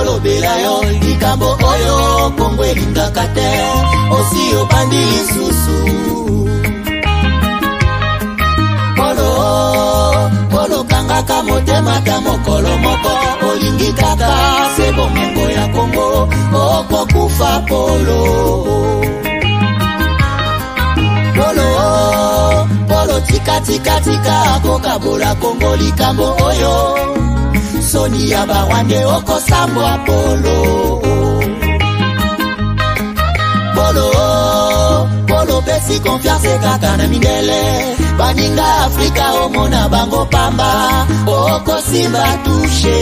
kolobela yo likambo oyo Kongo elingaka te osi obandi lisusu Polo kangaka motema ta mokolo moko olingi kaka se bomengo ya Kongo okokufa Polo tika kokabola Kongo likambo oyo soni ya bawande okosambwa Polo pesi confiance kaka na mindele baninga Afrika omona bango pamba okosimba touche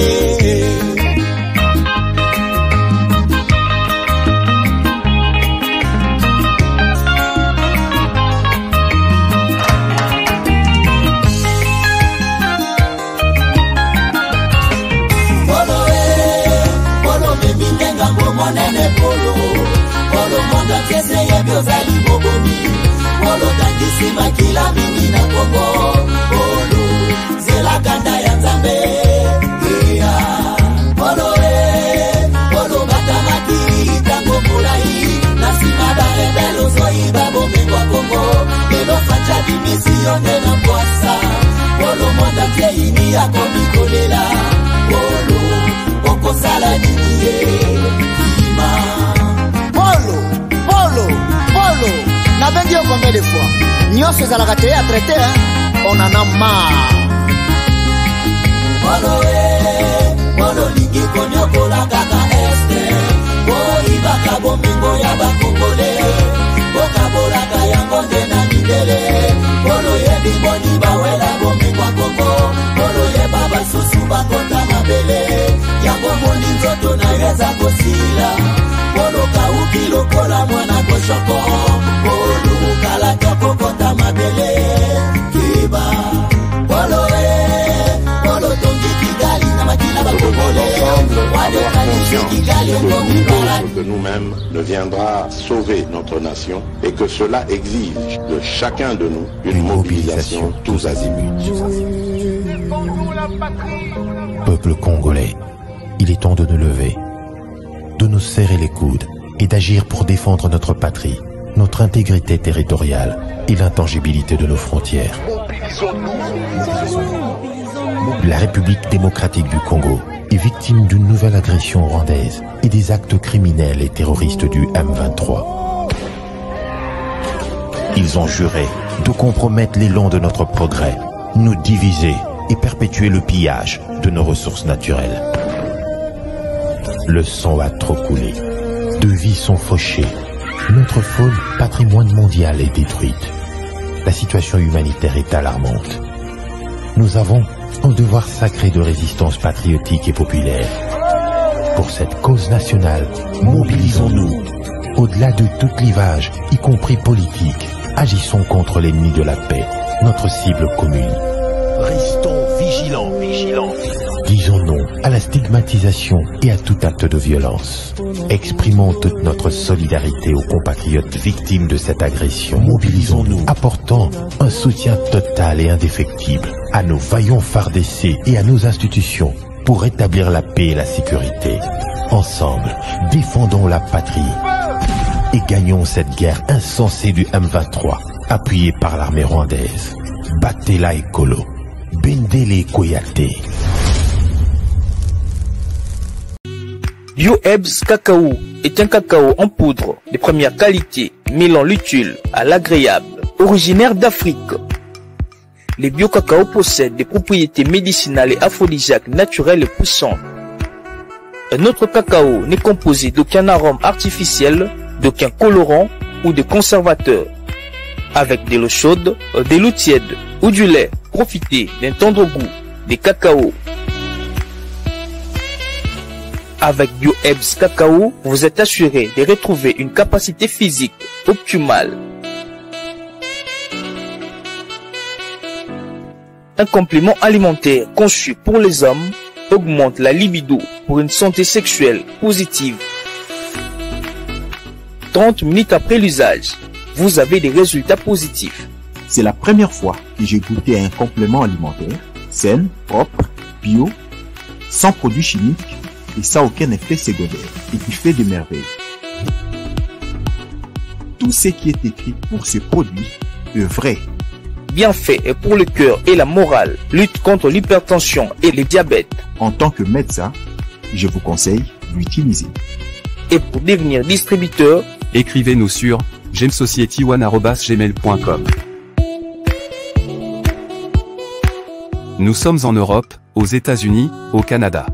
Monene Polo monga kese ya biozali boboni Polo tangisi makila mingi na Kongo Polo zela kanda ya nzambe Polo batamaki tango mulai Nasima da rebelo zoi babo mengwa Kongo Lelo facha dimisione na mwasa Polo monga keini ya komikolela Polo oko sala niniye Polo na bengi yo combien de fois nyonso ezalaka te ya traité on en a marre Polo lingi konyokola kaka este boibaka bomengo ya bakongole bokabolaka yango nde na mindele Polo yebi boni bawela bomengo ya Kongo Polo yeba basusu bakota mabele yango moni nzoto na yeza kosila Polo kauki lokola mwana koshoko Polo kala toko kota mabele Kiba Polo tongi Kigali na makila bakongole de nous-mêmes ne viendra sauver notre nation et que cela exige de chacun de nous une mobilisation tous azimuts. Peuple congolais, il est temps de nous lever, de nous serrer les coudes et d'agir pour défendre notre patrie, notre intégrité territoriale et l'intangibilité de nos frontières. La République démocratique du Congo est victime d'une nouvelle agression rwandaise et des actes criminels et terroristes du M23. Ils ont juré de compromettre l'élan de notre progrès, nous diviser et perpétuer le pillage de nos ressources naturelles. Le sang a trop coulé, de vies sont fauchées, notre faune patrimoine mondial est détruite. La situation humanitaire est alarmante. Nous avons un devoir sacré de résistance patriotique et populaire. Pour cette cause nationale, mobilisons-nous. Au-delà de tout clivage, y compris politique, agissons contre l'ennemi de la paix, notre cible commune. Restons vigilants. Disons non à la stigmatisation et à tout acte de violence. Exprimons toute notre solidarité aux compatriotes victimes de cette agression. Mobilisons-nous, apportant un soutien total et indéfectible à nos vaillants FARDC et à nos institutions pour rétablir la paix et la sécurité. Ensemble, défendons la patrie et gagnons cette guerre insensée du M23, appuyée par l'armée rwandaise. Battez-la écolo, Bendele Koyate. Bio-Ebs Cacao est un cacao en poudre de première qualité, mêlant l'utile à l'agréable, originaire d'Afrique. Les bio-cacao possèdent des propriétés médicinales et aphrodisiaques naturelles et puissantes. Un autre cacao n'est composé d'aucun arôme artificiel, d'aucun colorant ou de conservateur. Avec de l'eau chaude, de l'eau tiède ou du lait, profitez d'un tendre goût des cacao. Avec Bio-Ebs Cacao, vous êtes assuré de retrouver une capacité physique optimale. Un complément alimentaire conçu pour les hommes augmente la libido pour une santé sexuelle positive. 30 minutes après l'usage, vous avez des résultats positifs. C'est la première fois que j'ai goûté un complément alimentaire sain, propre, bio, sans produits chimiques, et sans aucun effet secondaire et qui fait des merveilles. Tout ce qui est écrit pour ce produit est vrai. Bienfait est pour le cœur et la morale, lutte contre l'hypertension et le diabète. En tant que médecin, je vous conseille d'utiliser. Et pour devenir distributeur, écrivez-nous sur gemsociety1@gmail.com. Nous sommes en Europe, aux États-Unis, au Canada.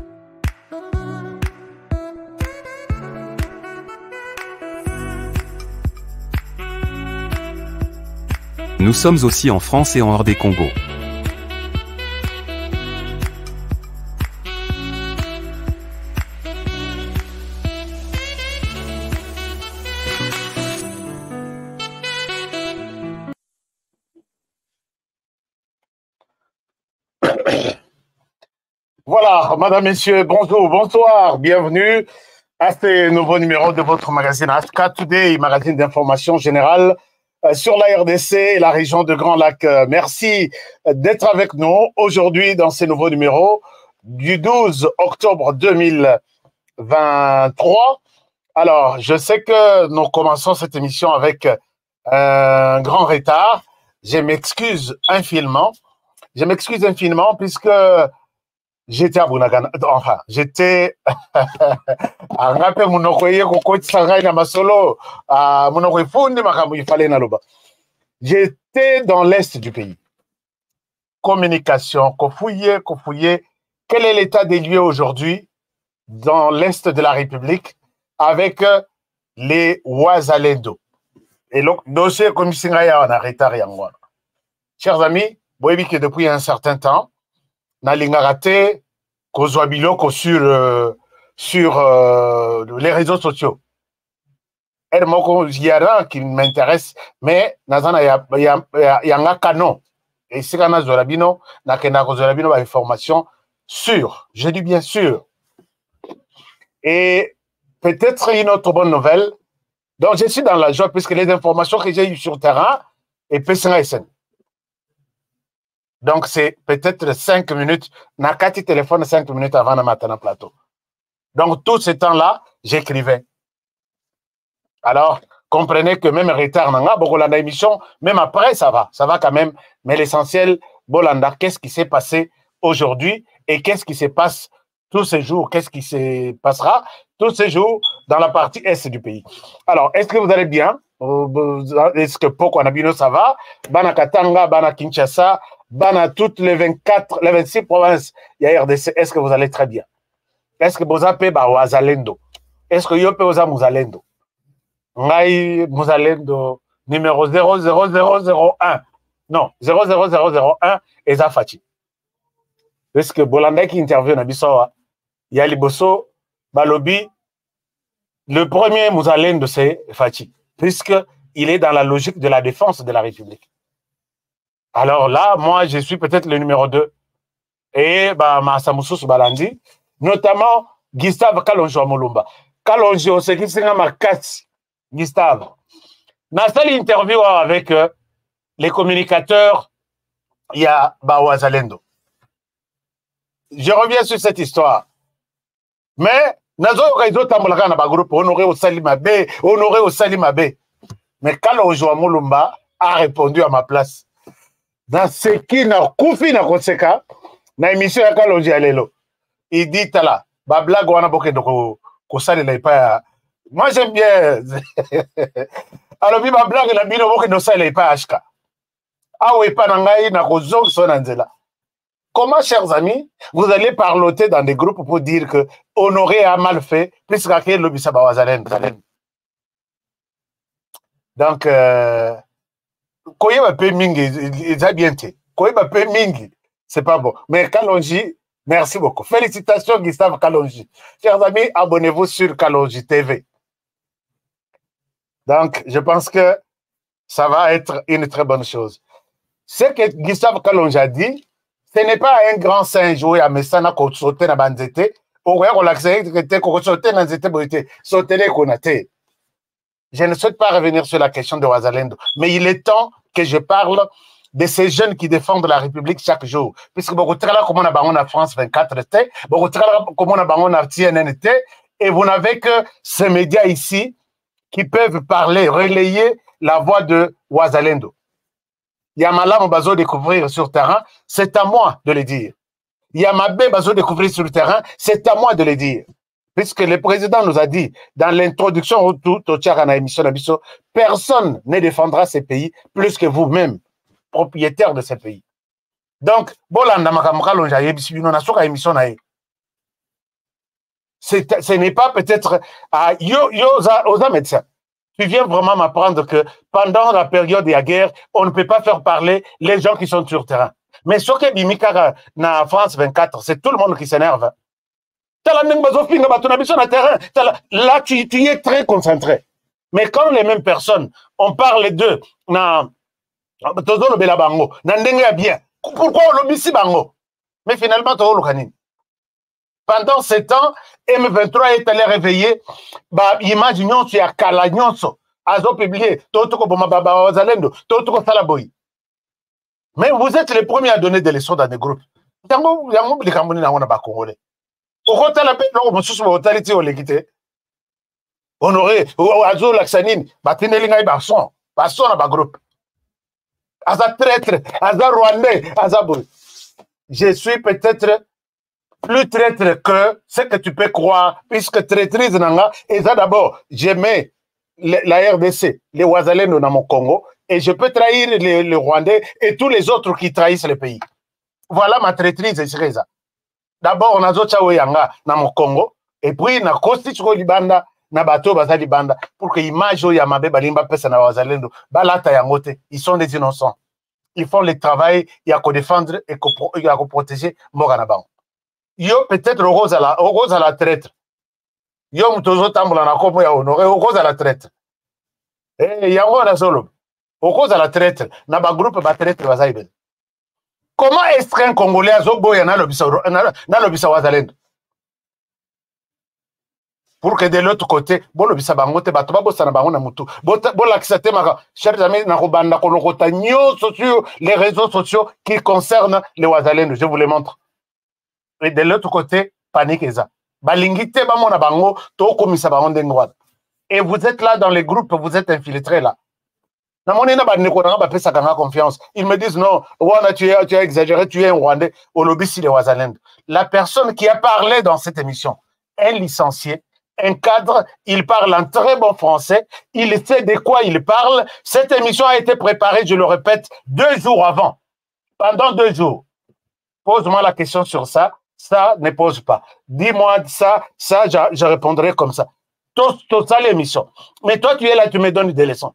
Nous sommes aussi en France et en hors des Congo. Voilà, madame, messieurs, bonjour, bonsoir, bienvenue à ce nouveau numéro de votre magazine Africa Today, magazine d'information générale sur la RDC et la région de Grand Lac. Merci d'être avec nous aujourd'hui dans ce nouveau numéro du 12 octobre 2023. Alors, je sais que nous commençons cette émission avec un grand retard. Je m'excuse infiniment. Puisque j'étais à Bunagana. Enfin, j'étais j'étais dans l'est du pays. Communication, kofouye. Quel est l'état des lieux aujourd'hui dans l'est de la République avec les Wazalendo? Et donc, dossier comme Singaya, on a retard. Chers amis, vous voyez que depuis un certain temps, na lingarate kozwa biloko sur les réseaux sociaux. Et moi, il y a rien qui m'intéresse, mais nazana y a un canon. Et si on a Zorabino, na kena Zorabino ba information sûre. Je dis bien sûr. Et peut-être une autre bonne nouvelle. Donc je suis dans la joie puisque les informations que j'ai eues sur le terrain et PSN. Donc, c'est peut-être 5 minutes. Nakati téléphone 5 minutes avant de matin au plateau. Donc, tout ce temps-là, j'écrivais. Alors, comprenez que même retard, Bolanda émission, même après, ça va quand même. Mais l'essentiel, Bolanda, qu'est-ce qui s'est passé aujourd'hui et qu'est-ce qui se passe tous ces jours? Qu'est-ce qui se passera tous ces jours dans la partie est du pays? Alors, est-ce que vous allez bien? Est-ce que Poko Anabino, ça va? Bana Katanga, Bana Kinshasa, Bana toutes les 26 provinces, il y a RDC. Est-ce que vous allez très bien? Est-ce que vous avez Wazalendo? Est-ce que vous avez Muzalendo? Ngai Muzalendo numéro 00001. Non, 00001 et Zafati. Est-ce que Bolanda qui interviewe Nabisoa, il y a Liboso, Balobi, le premier Muzalendo c'est Fati, puisqu'il est dans la logique de la défense de la République. Alors là, moi, je suis peut-être le numéro 2. Et Massamoussous Balandi, notamment Gustave Kalonji Mulumba. Kalonji, on sait qu'il s'est Gustave. Dans cette interview avec les communicateurs, il y a Wazalendo. Je reviens sur cette histoire. Mais, Nazo Reizo Tambolaka na groupe honoré au Salimabé. Mais Kalonji Mulumba a répondu à ma place. Dans ce qui n'a koufi na koseka na émission ya Kalonji alelo il dit tala ba blague wana boke ndoko ko salela pa. Moi j'aime bien alors bi ba blague la bino boke no salela pa ashka awe pa na ngai na kozong so na nzela. Comment, chers amis, vous allez parloter dans des groupes pour dire que Honoré a mal fait plus qu'à le bisaba wazalen? Donc Koyeba pe mingi, il a bien été. Koyeba pe mingi, c'est pas bon. Mais Kalonji, merci beaucoup. Félicitations, Gustave Kalonji. Chers amis, abonnez-vous sur Kalonji TV. Donc, je pense que ça va être une très bonne chose. Ce que Gustave Kalonji a dit, ce n'est pas un grand singe joué à Messana qu'on sautait dans Banzete. Au revoir, on l'accepte, qu'on sautait dans Banzete, sauter les Konate. Je ne souhaite pas revenir sur la question de Wazalendo, mais il est temps que je parle de ces jeunes qui défendent la République chaque jour. Puisque beaucoup de là, comme on a bangon à France 24 T, beaucoup de là, comme on a bangon à TNN T, et vous n'avez que ces médias ici qui peuvent parler, relayer la voix de Ouazalendo. Yamala Mbazo découvrir sur terrain, c'est à moi de le dire. Yamabé Bazo découvrir sur le terrain, c'est à moi de le dire. Puisque le président nous a dit, dans l'introduction au Tchara émission, personne ne défendra ces pays plus que vous-même, propriétaires de ces pays. Donc, ce n'est pas peut-être à aux médecins. Tu viens vraiment m'apprendre que pendant la période de la guerre, on ne peut pas faire parler les gens qui sont sur le terrain. Mais ce que Bimika na France 24, c'est tout le monde qui s'énerve. Là, tu y es très concentré. Mais quand les mêmes personnes, on parle d'eux, pourquoi on l'obéit bango? Mais finalement, pendant 7 ans, M23 est allé réveiller l'image nyonso ya kala nyonso. Azo publié, Totoko Bomababa Zalendo, Totoko Salaboy. Mais vous êtes les premiers à donner des leçons dans des groupes. Honoré, Azo Laxanine, Batinelinga Basson, Basson à groupe. Aza traître, Aza Rwandais, Aza Boy. Je suis peut-être plus traître que ce que tu peux croire, puisque traîtrise nanga, et ça d'abord, j'aimais la RDC, les Ouazalendo dans mon Congo, et je peux trahir les Rwandais et tous les autres qui trahissent le pays. Voilà ma traîtrise, c'est ça. D'abord, on a Zochawe Yanga dans mon Congo, et puis on a Constitution Libanda, na bateau Baza Libanda, pour que l'image Yamabe Balimba Pesa na Ouazalendo, Balata Yangote, ils sont des innocents. Ils font le travail, il y a qu'à défendre et qu'à protéger Moranaban. Yo peut-être rose à la traître. Yo mutozo tambola na kopo ya honoré rose à la traître. Eh yango na solo. Rose à la traître na ba groupe ba traître bazaibel. Comment est-ce qu'un Congolais azoboya na lobisa Wazalendo? Pour que de l'autre côté, bon lobisa bangote bato ba bossa na bango na mutu. Bon lakisa te maka chers amis na kobanda kolokota nyonso sur les réseaux sociaux qui concernent les Wazalendo, je vous les montre. Et de l'autre côté, panique eza. Balingite ba mona bango to komisa bango ndengwa. Et vous êtes là dans les groupes, vous êtes infiltrés là. Na monena ba ndeko na ba pesa kanga confiance. Ils me disent non, Wana tu as exagéré, tu es un Rwandais au lobby si les Wazalendo. La personne qui a parlé dans cette émission, un licencié, un cadre, il parle en très bon français, il sait de quoi il parle. Cette émission a été préparée, je le répète, 2 jours avant. Pendant 2 jours. Pose-moi la question sur ça. Ça ne pose pas. Dis-moi ça, je répondrai comme ça. Tout ça, l'émission. Mais toi, tu es là, tu me donnes des leçons.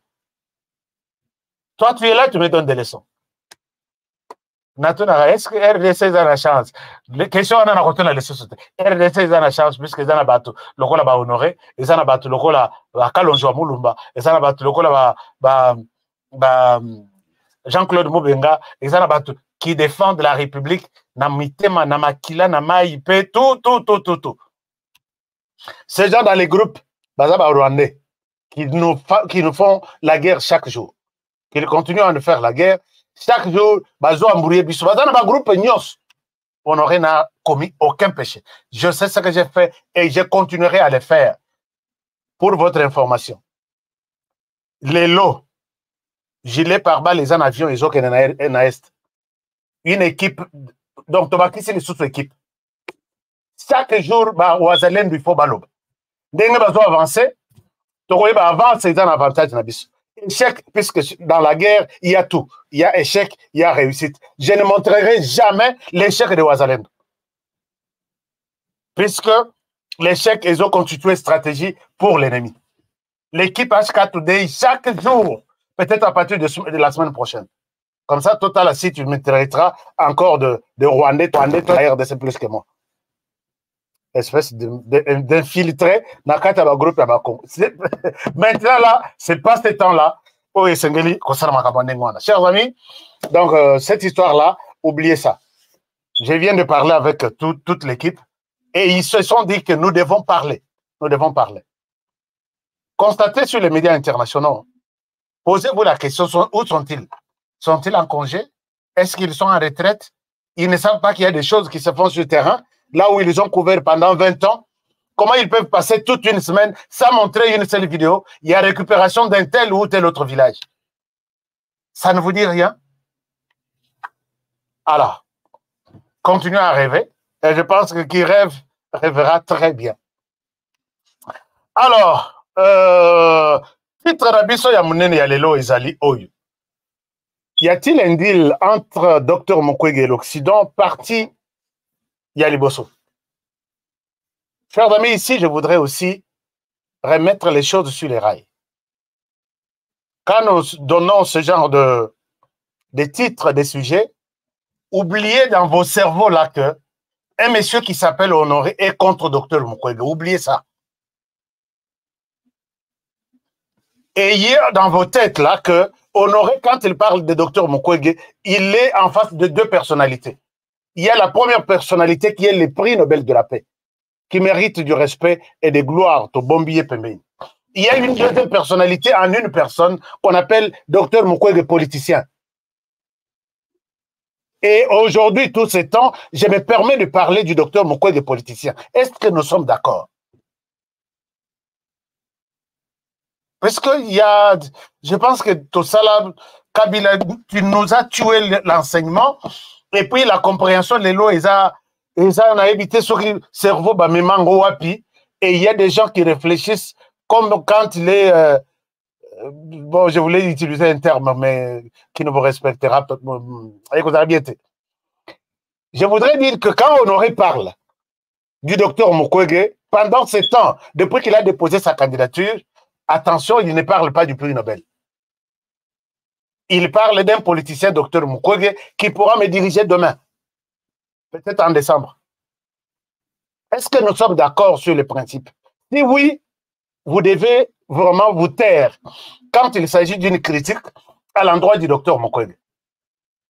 Toi, tu es là, tu me donnes des leçons. Est-ce que RDC a la chance? Les questions, on a retenu les sociétés. RDC a la chance, puisque ils ont battu le col à honoré, ils ont battu le col à Kalonjo à Moulumba, ils ont battu le col à Jean-Claude Moubenga, ils ont battu qui défendent la République, Namitema, Namakila, Namaïpe, tout. Ces gens dans les groupes, Bazaba Rwandais, qui nous font la guerre chaque jour, qui continuent à nous faire la guerre, chaque jour, Bazo Ambourié Bissou, Bazana ba groupe Nyos, Honoré n'a commis aucun péché. Je sais ce que j'ai fait et je continuerai à le faire. Pour votre information, les lots, gilet pare-balles, les en avion, ils ont qu'un est. Une équipe, donc Tobaki c'est les sous-équipes. Chaque jour, Ouazalendo il faut balob. Dès que nous avancer, Togoye avance, c'est un avantage. Échec, puisque dans la guerre, il y a tout. Il y a échec, il y a réussite. Je ne montrerai jamais l'échec de Ouazalendo. Puisque l'échec, ils ont constitué une stratégie pour l'ennemi. L'équipe HK Today, chaque jour, peut-être à partir de la semaine prochaine. Comme ça, Total, si tu me traiteras encore de Rwandais, toi, RDC plus que moi. Espèce d'infiltré dans le groupe. Maintenant, là, c'est pas ce temps-là. Chers amis, donc, cette histoire-là, oubliez ça. Je viens de parler avec toute l'équipe et ils se sont dit que nous devons parler. Nous devons parler. Constatez sur les médias internationaux. Posez-vous la question, où sont-ils? Sont-ils en congé? Est-ce qu'ils sont en retraite? Ils ne savent pas qu'il y a des choses qui se font sur le terrain, là où ils ont couvert pendant 20 ans. Comment ils peuvent passer toute une semaine sans montrer une seule vidéo? Il y a récupération d'un tel ou tel autre village. Ça ne vous dit rien? Alors, continuez à rêver. Et je pense que qui rêve, rêvera très bien. Alors, titre Rabiso Yamunene Yalelo Ezali Oyo. Y a-t-il un deal entre Dr Mukwege et l'Occident, parti Yaliboso? Chers amis, ici, je voudrais aussi remettre les choses sur les rails. Quand nous donnons ce genre de titres, de sujets, oubliez dans vos cerveaux là que un monsieur qui s'appelle Honoré est contre Dr Mukwege. Oubliez ça. Ayez dans vos têtes là que Honoré, quand il parle de Dr Mukwege, il est en face de deux personnalités. Il y a la première personnalité qui est le prix Nobel de la paix, qui mérite du respect et de gloire, au Bombier Pembeni. Il y a une deuxième personnalité en une personne qu'on appelle Dr Mukwege politicien. Et aujourd'hui, tous ces temps, je me permets de parler du Dr Mukwege politicien. Est-ce que nous sommes d'accord? Parce que je pense que tout ça là, Kabila, tu nous as tué l'enseignement et puis la compréhension, les lois, on a évité sur le cerveau, et il y a des gens qui réfléchissent comme quand il est, bon, je voulais utiliser un terme, mais qui ne vous respectera pas. Je voudrais dire que quand Honoré parle du docteur Mukwege, pendant ce temps, depuis qu'il a déposé sa candidature, attention, il ne parle pas du prix Nobel. Il parle d'un politicien, docteur Mukwege, qui pourra me diriger demain, peut-être en décembre. Est-ce que nous sommes d'accord sur les principes? Si oui, vous devez vraiment vous taire quand il s'agit d'une critique à l'endroit du docteur Mukwege.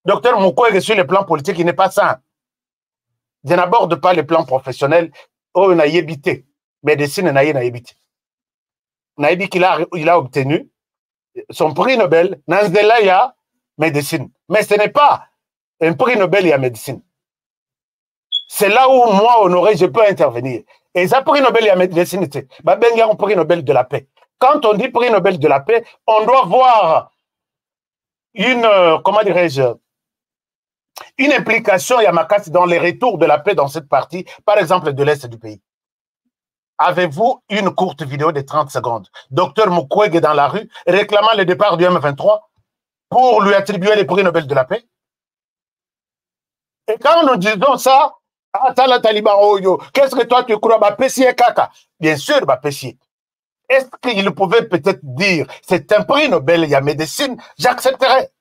Docteur Mukwege, sur le plan politique, il n'est pas sain. Je n'aborde pas le plan professionnel. Oh, il a évité. Médecine, il a évité. Il a obtenu son prix Nobel, Nanzelaya médecine. Mais ce n'est pas un prix Nobel et à médecine. C'est là où moi, Honoré, je peux intervenir. Et ça, prix Nobel et à médecine, c'est un prix Nobel de la paix. Quand on dit prix Nobel de la paix, on doit voir une, comment dirais-je, une implication Yamakasi dans les retours de la paix dans cette partie, par exemple de l'Est du pays. Avez-vous une courte vidéo de 30 secondes? Docteur Mukwege dans la rue réclamant le départ du M23 pour lui attribuer le prix Nobel de la paix? Et quand nous disons ça, qu'est-ce que toi tu crois? Kaka. Bien sûr, est-ce qu'il pouvait peut-être dire c'est un prix Nobel, il y a médecine, j'accepterais.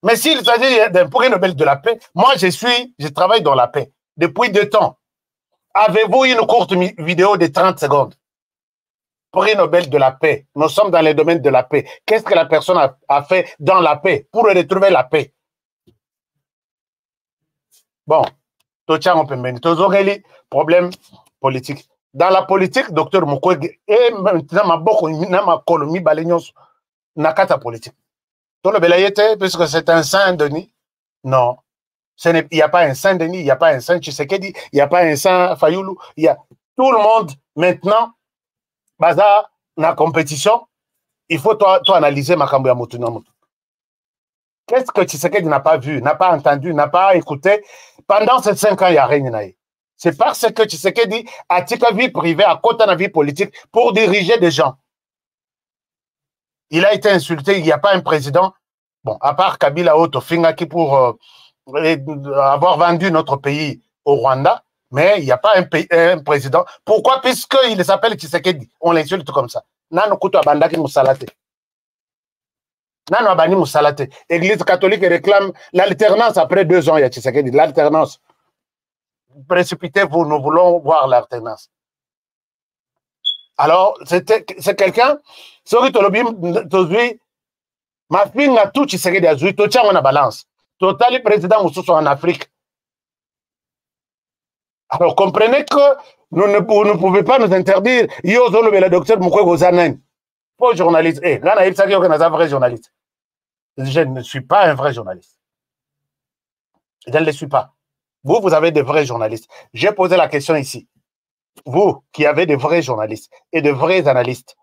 Mais s'il s'agit d'un prix Nobel de la paix, moi je travaille dans la paix depuis 2 ans. Avez-vous une courte vidéo de 30 secondes? Prix Nobel de la paix. Nous sommes dans les domaines de la paix. Qu'est-ce que la personne a fait dans la paix pour retrouver la paix? Bon, problème politique. Dans la politique, docteur Mukwege et maintenant nakata politique. Tout le belayete, puisque c'est un Saint-Denis. Non. Il n'y a pas un Saint-Denis, il n'y a pas un Saint-Tshisekedi, il n'y a pas un Saint-Fayoulou. Il y a tout le monde maintenant, dans la compétition, il faut toi analyser Makambo ya Motu. Qu'est-ce que Tshisekedi n'a pas vu, n'a pas entendu, n'a pas écouté pendant ces 5 ans, il n'y a rien. C'est parce que Tshisekedi a tika vie privée à côté de la vie politique pour diriger des gens. Il a été insulté, il n'y a pas un président, bon, à part Kabila Otofinga qui pour avoir vendu notre pays au Rwanda, mais il n'y a pas un président. Pourquoi? Puisqu'il s'appelle Tshisekedi, on l'insulte comme ça. Nano kuto abandaki musalate. Nano abani musalate. Église catholique réclame l'alternance après 2 ans, il y a Tshisekedi, l'alternance. Précipitez-vous, nous voulons voir l'alternance. Alors, c'est quelqu'un, ma fille a tout Tshisekedi azui, tout tient en balance. Total, le président Moussoussou en Afrique. Alors, comprenez que vous ne pouvez pas nous interdire. Le docteur Mukwege Ozanen. Pour journaliste. Là, on a un vrai journaliste. Je ne suis pas un vrai journaliste. Je ne le suis pas. Vous avez des vrais journalistes. J'ai posé la question ici. Vous qui avez des vrais journalistes et de vrais analystes,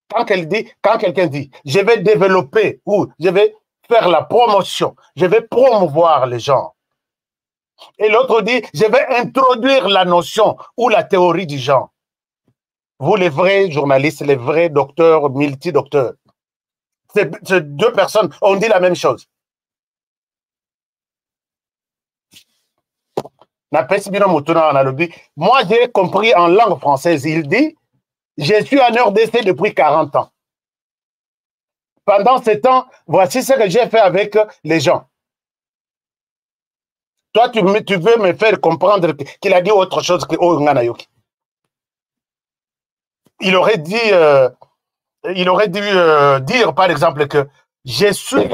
quand quelqu'un dit, je vais développer ou je vais faire la promotion, je vais promouvoir les gens, et l'autre dit, je vais introduire la notion ou la théorie du genre. Vous, les vrais journalistes, les vrais docteurs, multi-docteurs, ces deux personnes ont dit la même chose. Moi, j'ai compris en langue française. Il dit, je suis en RDC depuis 40 ans. Pendant ce temps, voici ce que j'ai fait avec les gens. Toi, tu veux me faire comprendre qu'il a dit autre chose que Nganayoki. Il aurait dû dire, par exemple, que je suis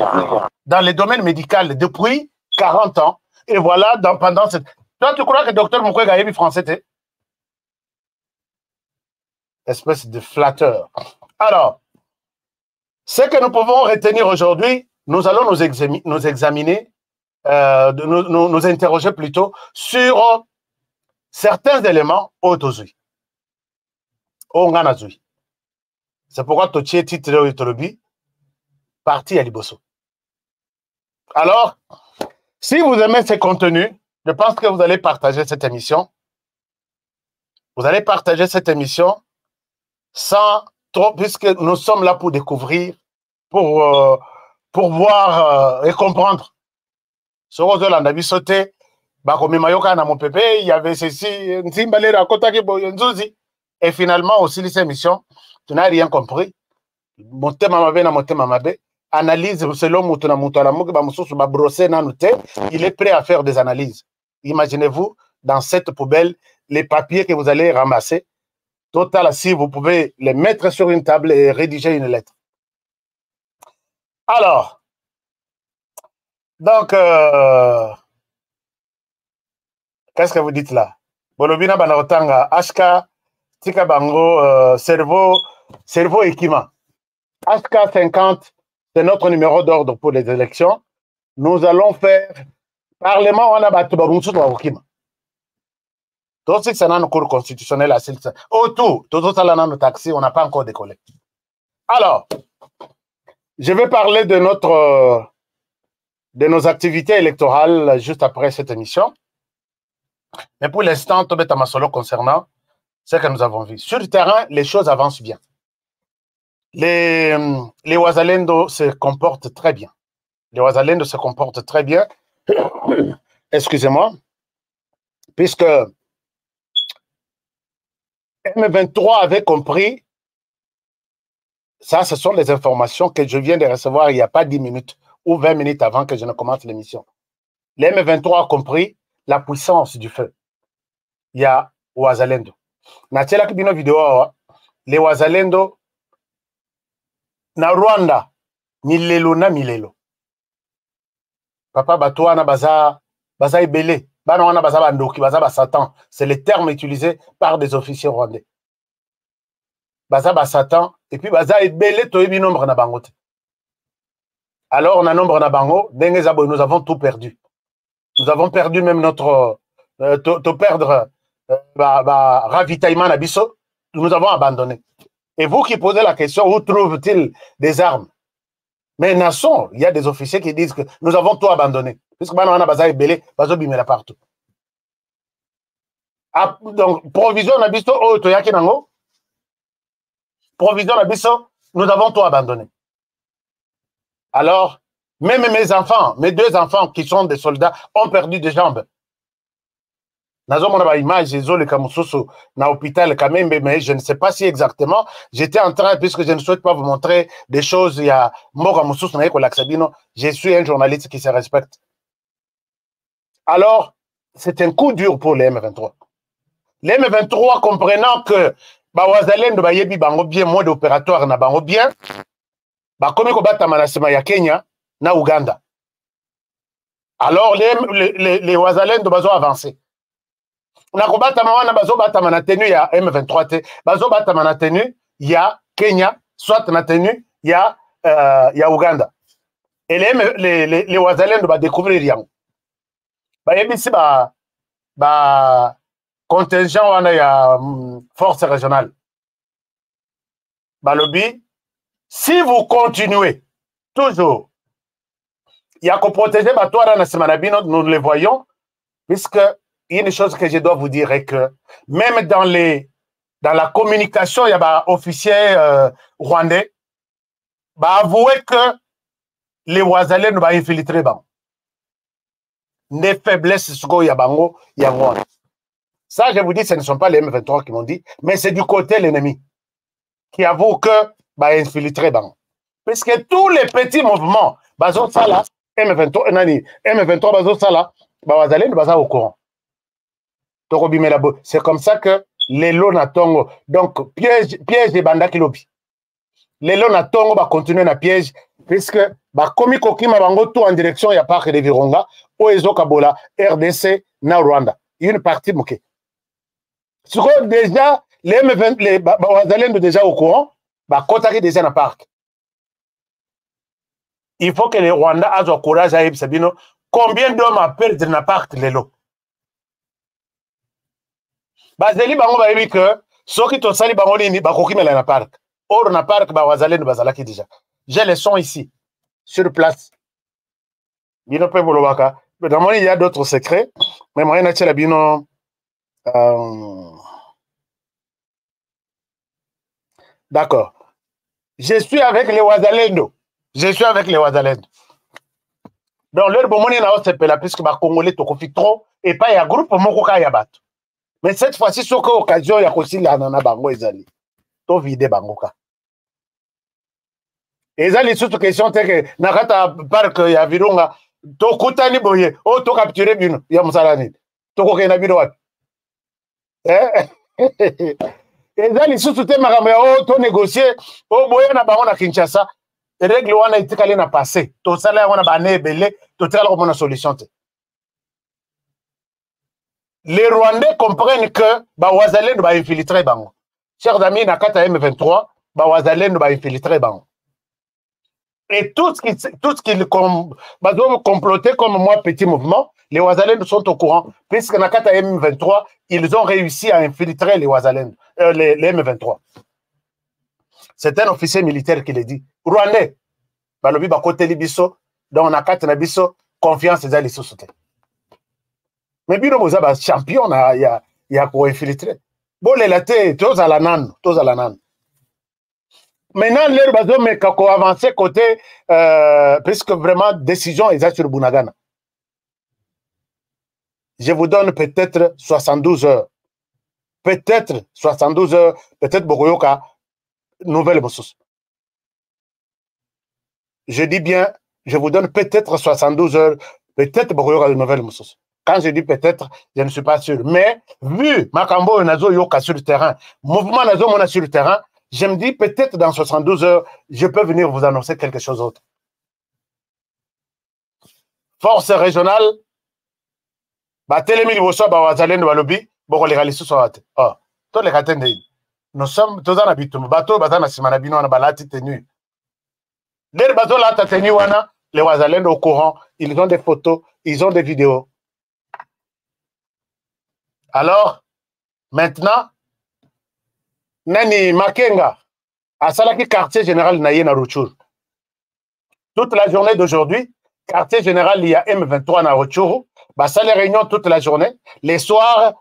dans le domaine médical depuis 40 ans. Et voilà, pendant cette... Toi, tu crois que Dr Mukwege a émis français? Espèce de flatteur. Alors, ce que nous pouvons retenir aujourd'hui, nous allons nous examiner, nous interroger plutôt sur certains éléments autozui. C'est pourquoi Tochi est titré Tolobi, parti à Liboso. Alors, si vous aimez ces contenus, je pense que vous allez partager cette émission. Vous allez partager cette émission sans trop, puisque nous sommes là pour découvrir, pour voir et comprendre. Ce que vous avez sauté, il y avait ceci, et finalement, aussi, cette émission, tu n'as rien compris. Analyse selon il est prêt à faire des analyses. Imaginez-vous, dans cette poubelle, les papiers que vous allez ramasser, total, si vous pouvez les mettre sur une table et rédiger une lettre. Alors, donc, qu'est-ce que vous dites là? Bolobina Banarotanga, HK, Tika Bango, cerveau équipement. HK 50, c'est notre numéro d'ordre pour les élections. Nous allons faire Parlement, on a battu Babunsu de Wakima. Tout ce qui est dans le cours constitutionnel, autour, tout ça là dans le taxi, on n'a pas encore décollé. Alors, je vais parler de nos activités électorales juste après cette émission. Mais pour l'instant, Tobé Tamasolo concernant ce que nous avons vu. Sur le terrain, les choses avancent bien. Les Ouazalendo se comportent très bien. Les Ouazalendo se comportent très bien. Excusez-moi. Puisque M23 avait compris, ça, ce sont les informations que je viens de recevoir il n'y a pas 10 minutes ou 20 minutes avant que je ne commence l'émission. Les M23 a compris la puissance du feu. Il y a Ouazalendo. Natela Kibino vidéo, les Ouazalendo, na Rwanda, milelo na milelo. Papa Batouana baza ebele. Bana wana baza bandoki, baza basatan. C'est le terme utilisé par des officiers rwandais. Baza basatan, et puis baza ebele toyebi nombre na bangote. Alors on a nombre na bango, nous avons tout perdu. Nous avons perdu même notre perdre ravitaillement na biso, nous avons abandonné. Et vous qui posez la question, où trouve-t-il des armes? Mais nation, il y a des officiers qui disent que nous avons tout abandonné. Puisque maintenant on a baza ebele, bazo bimela partout. Ah, donc provision na biso o toyaki nango. Provision na biso, nous avons tout abandonné. Alors, même mes enfants, mes 2 enfants qui sont des soldats, ont perdu des jambes. Nazo mona ba image zo le kamususu na hôpital Kamembe, mais je ne sais pas si exactement. J'étais en train, puisque je ne souhaite pas vous montrer des choses, il y a Moga Mususu na Eko Laksabino, je suis un journaliste qui se respecte. Alors, c'est un coup dur pour les M23. Les M23 comprenant que Bawazalendo bayebi bango bien, mode opératoire na bango bien, bakomi kobata manasima ya Kenya na Uganda. Alors, les Wazalendo bazo avancé. Nakobata mawana bazo bata na tenue ya M23 te, bazo bata na tenue ya Kenya, soit na tenue ya Uganda. Et les Wazalendo va découvrir rien. Ici, contingent, on a force régionale. Lobby, si vous continuez toujours, il y a qu'à protéger nous le voyons, puisque il y a une chose que je dois vous dire est que même dans la communication, il y a des officiers rwandais, avouez que les Wazalais nous vont infiltrer. Les faiblesses, ça, je vous dis, ce ne sont pas les M23 qui m'ont dit, mais c'est du côté de l'ennemi qui avoue que va infiltrer. Puisque tous les petits mouvements, M23, Wazalais nous au courant. C'est comme ça que les lots natongo, donc piège de banda kilobi. Les lots natongo va continuer na piège, puisque komi kokima bango tout en direction ya parc de Virunga, Oezo Kabola, RDC, na Rwanda. Une partie moquée. Déjà, les Wazalais sont déjà au courant, Kotari déjà na parc. Il faut que les Rwandais aient le courage à Sabino. Combien d'hommes a perdu dans parc les lots? Bazeli bango ba yebi que soki to sali bango nini ba kokimela na parc. Or na parc ba Wazalendo bazalaki déjà. J'ai les sons ici sur place. Bino pe bolobaka. Dans mon il y a d'autres secrets, mais moi na tela bino d'accord. Je suis avec les Wazalendo. Je suis avec les Wazalendo. Donc leur bomoni na osepela puisque ba Congolais to kofi trop et pas ya groupe moko ka ya bato. Mais cette fois-ci, c'est l'occasion, il y a aussi la nana bango ezali. To vide bangoka. Ezali surtout question que nakata parc ya Virunga to kutani boye o to capturer bino ya musalani. To ko kena bino wapi? Ezali surtout te makambo ya o to négocier o boye na bango na Kinshasa. Règle wana itikali na passé. To sala wana ba nebele to tala ko mona solution te. Les Rwandais comprennent que Wazalendo va infiltrer bango. Chers amis, Nakata M23, Wazalendo va infiltrer bango. Et tout ce qui comploter comme moi, petit mouvement, les Wazalendo sont au courant. Puisque Nakata M23, ils ont réussi à infiltrer les Wazalendo, les M23. C'est un officier militaire qui l'a dit. Rwandais, Balobi Bakote Libiso, dans Nakata Nabiso, confiance dans les sociétés. Mais bino boza ba champion ya ko infiltrer. Bon les laté tous à la nan. Maintenant les bazo mais kako avancer côté puisque vraiment décision est sur Bunagana. Je vous donne peut-être 72 heures. Peut-être 72 heures, peut-être Bogoyoka nouvelle Mossos. Je dis bien, je vous donne peut-être 72 heures, peut-être Bogoyoka nouvelle Mossos. Quand je dis peut-être, je ne suis pas sûr. Mais vu Makambo et Nazo Yoka sur le terrain, mouvement Nazo Mona sur le terrain, je me dis peut-être dans 72 heures, je peux venir vous annoncer quelque chose d'autre. Force régionale, Télémil Bosso, Wazalendo Walobi, Bokolegalisu Soate. Oh, tous les ratins de nous sommes tous en habitum. Bateau, Bazana Simanabino, on balati tenu. Les bateaux là, tenu, les Wazalendo au courant, ils ont des photos, ils ont des vidéos. Alors, maintenant, Nani Makenga, à Salaki, quartier général Naye Rutshuru. Toute la journée d'aujourd'hui, quartier général, il y a M23 na Rutshuru. Ça les réunions toute la journée. Les soirs,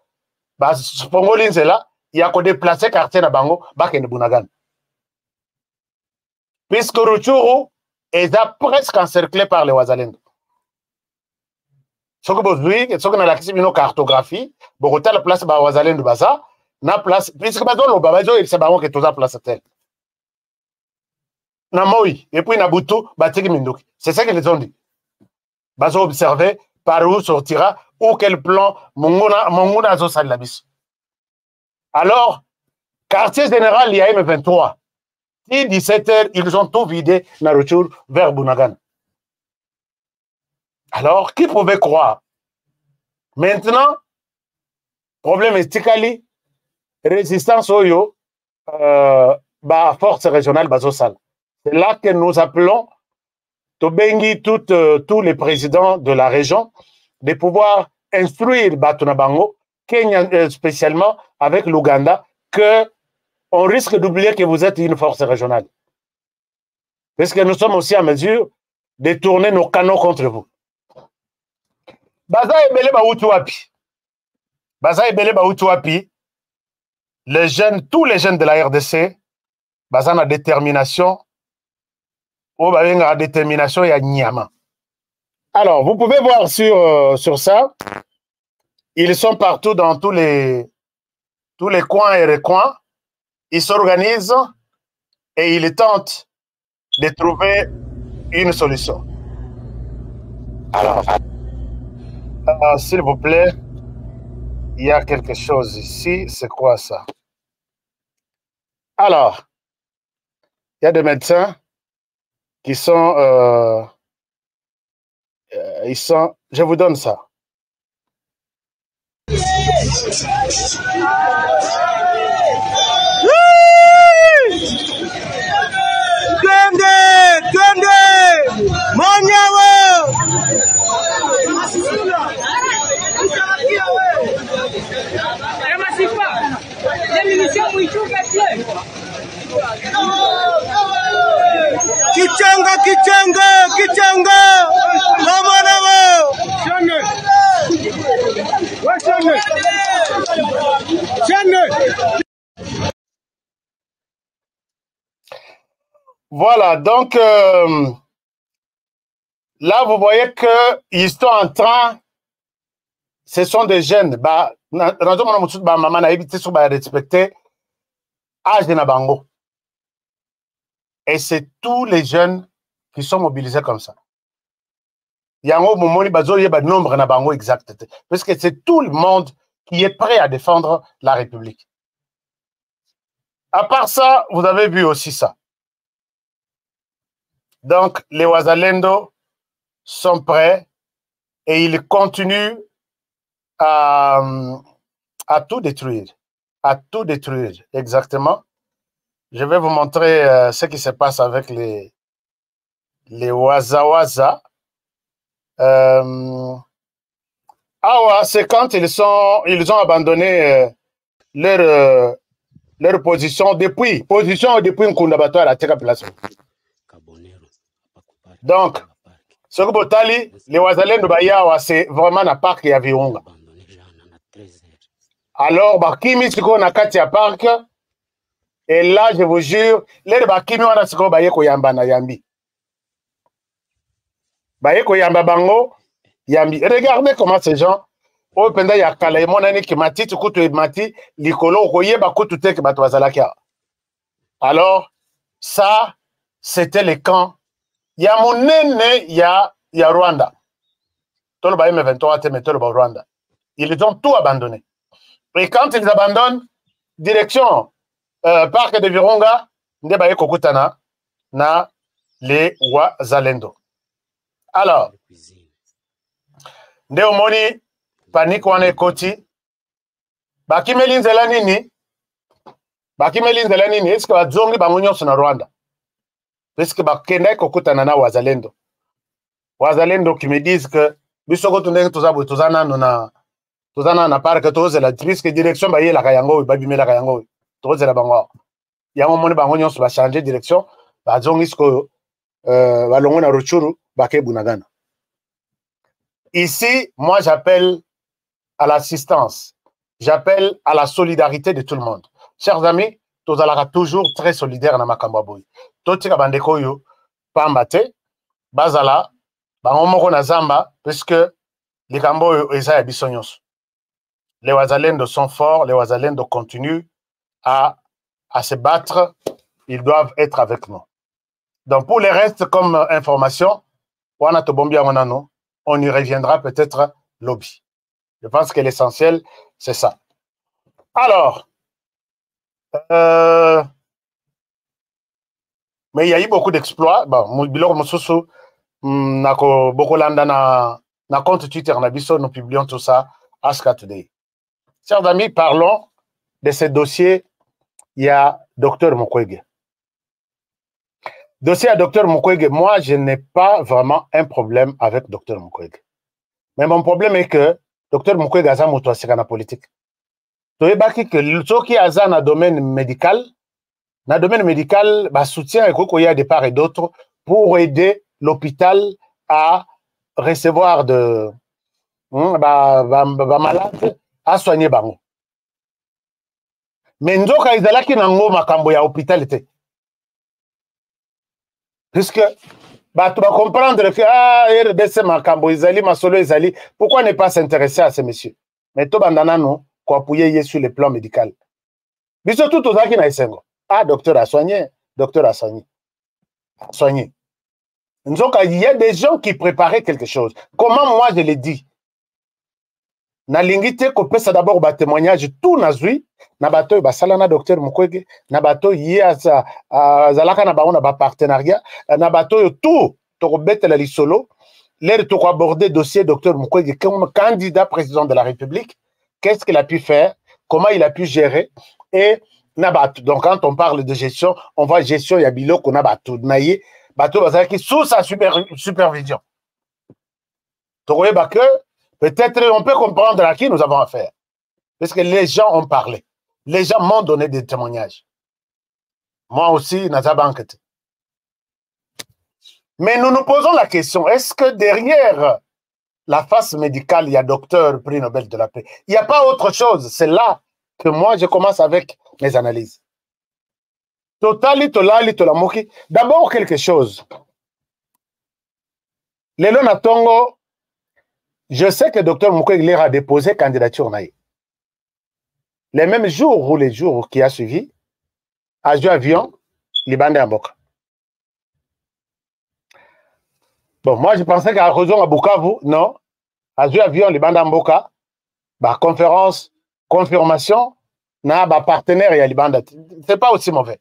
Pongolin c'est là, il y a qu'à déplacer quartier na Bango, Bakene Bunagan. Puisque Rutshuru est presque encerclé par les Wazalendo. Ce que vous voyez, ce que nous avons une cartographie, beaucoup de place ba Wazalendo baza, na place puisque bazo lo bazo il se bango que toza place tel. Na moi et puis na butu batiki minduki. C'est ça qu'ils ont dit. Bazo observer par où sortira ou quel plan mongona zo sal la bis. Alors quartier général il y a M23. Si 17h ils ont tout vidé na retour vers Bunagan. Alors, qui pouvait croire? Maintenant, problème est Tikali, résistance Oyo, force régionale Bazosal. C'est là que nous appelons Tobengi tous les présidents de la région de pouvoir instruire Batuna Bango, Kenya spécialement avec l'Ouganda, que on risque d'oublier que vous êtes une force régionale. Parce que nous sommes aussi en mesure de tourner nos canons contre vous. Baza Ebele Baoutuapi. Baza Ebele Baoutuapi. Les jeunes, tous les jeunes de la RDC, baza na détermination, ou baza détermination ya Nyama. Alors, vous pouvez voir sur ça, ils sont partout dans tous les coins et recoins. Ils s'organisent et ils tentent de trouver une solution. Alors, s'il vous plaît, il y a quelque chose ici. C'est quoi ça? Alors, il y a des médecins qui sont... je vous donne ça. Voilà, donc là, vous voyez qu'ils sont en train, ce sont des jeunes, et c'est tous les jeunes qui sont mobilisés comme ça. Il y a un nombre exact, parce que c'est tout le monde qui est prêt à défendre la République. À part ça, vous avez vu aussi ça. Donc, les Wazalendo sont prêts et ils continuent à tout détruire. À tout détruire, exactement. Je vais vous montrer ce qui se passe avec les Waza. C'est quand ils ont abandonné leur position depuis Nkundabato à la Teka Place. Donc, ce que Botali, les Wazalendo Bayawa, c'est vraiment un parc qui a Virunga. Alors, Bakimi, c'est qu'on a Katia Park, et là, je vous jure, les Bakimi, on a ce qu'on Bayeko Yamba na Yambi. Bayeko Yamba Bango, Yambi. Regardez comment ces gens, au Penda Yakala, et mon année qui m'a dit, tu coûtes mati, Likolo, Koye, Bakout, Tek, Batouazalakia. Alors, ça, c'était les camps. Il y a mon aîné, il y a Rwanda. Tout le Baïm 23, mais tout le Rwanda. Ils ont tout abandonné. Et quand ils abandonnent, direction Parc de Virunga, Ndebaye Kokutana, na les Wazalendo. Alors, Ndeomoni, panique wane koti, Bakimeli nzela nini, est-ce que Bazongi Bangunyo sont na Rwanda? Parce que Bakenda Kokutana na Wazalendo. Wazalendo qui me disent que Bisoko Tunde Tuzana na parc toze la puisque direction ba yela kayango ba bimela kayango toze la bango ya momoni bango nyonso ba changer direction ba zongi sko ba longo na Ruchuru ba ke Bunagana. Ici, moi j'appelle à l'assistance, j'appelle à la solidarité de tout le monde. Chers amis, tozalaka toujours très solidaire na makambo boy. Totika bandeko yo pambate bazala bango moko na zamba puisque les kambo eza ya biso nyonso. Les Wazalendo sont forts, les Wazalendo continuent à se battre, ils doivent être avec nous. Donc pour les restes comme information, on y reviendra peut-être lobby. Je pense que l'essentiel, c'est ça. Alors, mais il y a eu beaucoup d'exploits. Bon, beaucoup na compte Twitter, nous publions tout ça, Aska Today. Chers amis, parlons de ce dossier. Il y a Dr Mukwege. Dossier à Dr Mukwege, moi, je n'ai pas vraiment un problème avec Dr Mukwege. Mais mon problème est que Dr Mukwege a moto la politique. Tu sais que ceux qui ont dans le domaine médical, soutien il y a de part et d'autre pour aider l'hôpital à recevoir de malades à soigner bango. Mais nous avons qui nango makambo ya hôpital était. Puisque tu vas comprendre que RDC makambo izali masolo izali, pourquoi ne pas s'intéresser à ces messieurs? Mais tout bandana non quoi appuyer sur le plan médical. Biso tout aux qui na esengo. Ah docteur a soigné, docteur a soigné. Soigné. Il y a des gens qui préparaient quelque chose. Comment moi je l'ai dit? Na lingite ko pesa d'abord ba témoignage tout nazui na bato ba salana docteur Mukwege na bato yi zalaka na ba ba partenariat na bato tout to betela lisolo l'air to aborder dossier docteur Mukwege comme candidat président de la République, qu'est-ce qu'il a pu faire, comment il a pu gérer et na bato. Donc quand on parle de gestion, on voit gestion ya biloko na bato naye bato bazaki sous sa supervision. To ba que peut-être on peut comprendre à qui nous avons affaire. Parce que les gens ont parlé. Les gens m'ont donné des témoignages. Moi aussi, Nazabanket. Mais nous nous posons la question, est-ce que derrière la face médicale, il y a docteur, prix Nobel de la paix? Il n'y a pas autre chose. C'est là que moi, je commence avec mes analyses. D'abord, quelque chose. Lelo Natongo, je sais que Dr Mukwege a déposé candidature naïe. Les mêmes jours ou les jours qui a suivi, à joué avion, Libanda Amboka. Bon, moi je pensais qu'à raison à Bukavu, non. À joué avion, Libanda Amboka, conférence, confirmation, na partenaire et Libanda. C'est pas aussi mauvais.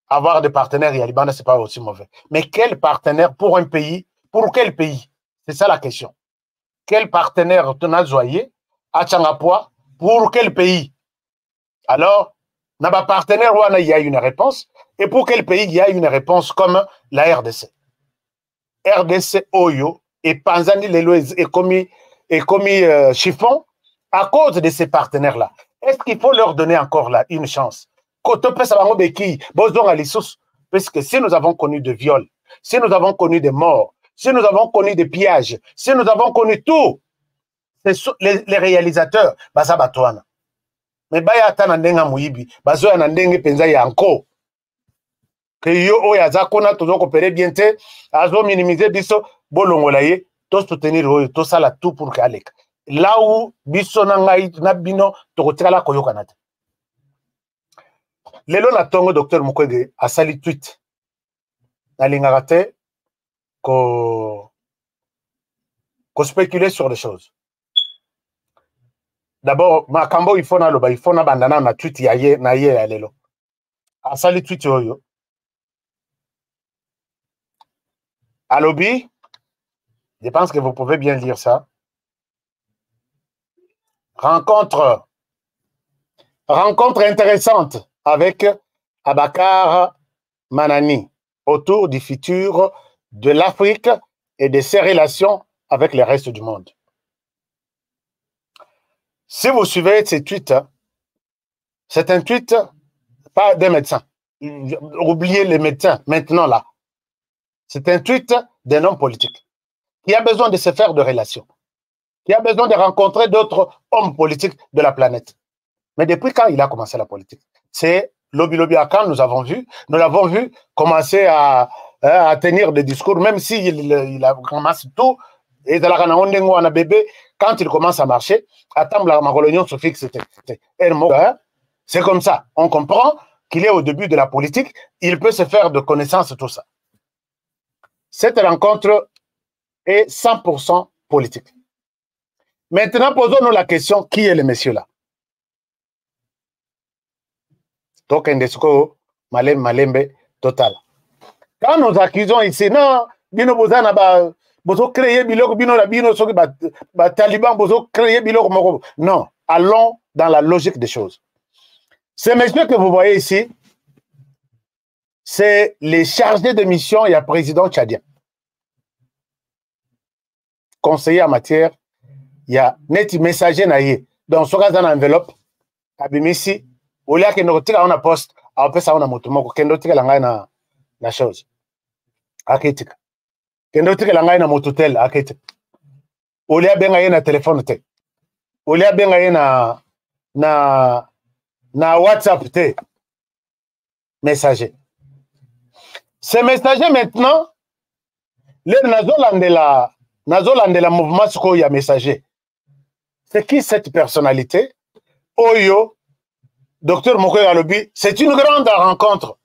Avoir des partenaires et Libanda, c'est pas aussi mauvais. Mais quel partenaire pour un pays? Pour quel pays? C'est ça la question. Quel partenaire tu as joyé à Tchangapua pour quel pays? Alors, n'a pas partenaire où il y a une réponse. Et pour quel pays il y a une réponse comme la RDC? RDC Oyo et Panzani Lelo est commis chiffon à cause de ces partenaires-là. Est-ce qu'il faut leur donner encore là une chance? Parce que si nous avons connu de viols, si nous avons connu des morts, si nous avons connu des pillages, si nous avons connu tout, les réalisateurs, ça batouana. Mais baya atana ndenga muibi, bazo ya ndenge penza ya anko. Que yo oya zakona tozo coopérer bien te, azo minimiser biso bolongola ye, to soutenir oyo, to sala tout pour qu'alek. Là où biso na ngai na bino to kotikala koyoka na te. Lelo na tongo docteur Mukwege a sali tweet. Na lingaka te ko spéculer sur les choses. D'abord, makambo il faut na bandana na tweet ya ye na ye ya lelo. A sali tweet oyo. À lobby, je pense que vous pouvez bien lire ça. Rencontre intéressante avec Abakar Manani autour du futur de l'Afrique et de ses relations avec le reste du monde. Si vous suivez ces tweets, c'est un tweet pas des médecins. Oubliez les médecins maintenant là. C'est un tweet d'un homme politique qui a besoin de se faire de relations, qui a besoin de rencontrer d'autres hommes politiques de la planète. Mais depuis quand il a commencé la politique? C'est Lobby Akan, nous l'avons vu commencer à tenir des discours, même s'il a commencé tout, et de la bébé, quand il commence à marcher, attends, la réunion se fixe, c'est comme ça. On comprend qu'il est au début de la politique, il peut se faire de connaissances, tout ça. Cette rencontre est 100% politique. Maintenant, posons-nous la question, qui est le monsieur là? Donc, Ndesco, Malembe, total. Quand nous accusons ici, non, bino bozana bozo créer biloko bino la bino soki ba taliban bozo créer biloko moko. Non, allons dans la logique des choses. Ce monsieur que vous voyez ici, c'est les chargés de mission, il y a président tchadien. Conseiller en matière, il y a net messager naïe. Donc, ce cas dans l'enveloppe, abimisi, au lieu que nous tirons un poste, on peut ça on a moto, que nous tirons la chose. Akétika. Que nous tirons la mototel, akétika. Au lieu de na téléphone te. Au lieu de na WhatsApp te. Messager. Ces messagers maintenant, les nazolandela mouvement ce y a messager. C'est qui cette personnalité? Oyo, Dr Mokoy Alobi, c'est une grande rencontre,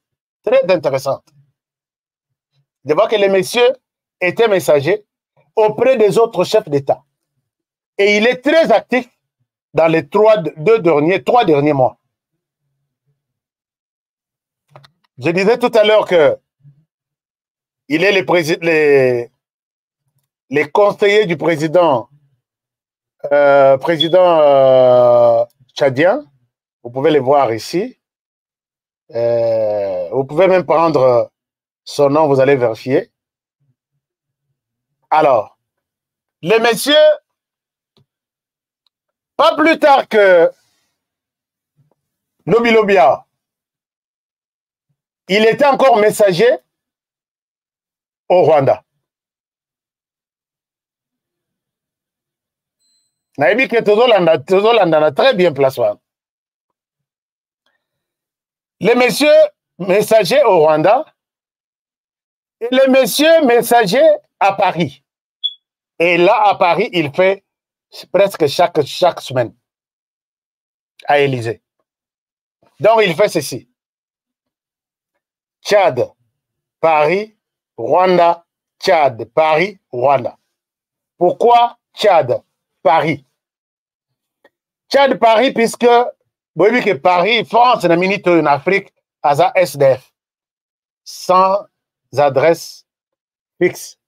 très intéressante. De voir que les messieurs étaient messagers auprès des autres chefs d'État. Et il est très actif dans les trois derniers mois. Je disais tout à l'heure que il est les conseillers du président tchadien. Vous pouvez les voir ici. Vous pouvez même prendre son nom, vous allez vérifier. Alors, les messieurs, pas plus tard que Lobi Lobia, il était encore messager au Rwanda. Naïbi que Tozolanda très bien placé. Les messieurs messagers au Rwanda et les messieurs messagers à Paris. Et là, à Paris, il fait presque chaque semaine à Élysée. Donc, il fait ceci. Tchad, Paris, Rwanda, Tchad, Paris, Rwanda. Pourquoi Tchad, Paris? Tchad, Paris, puisque vous voyez que Paris, France, c'est une minute en Afrique, à sa SDF, sans adresse fixe,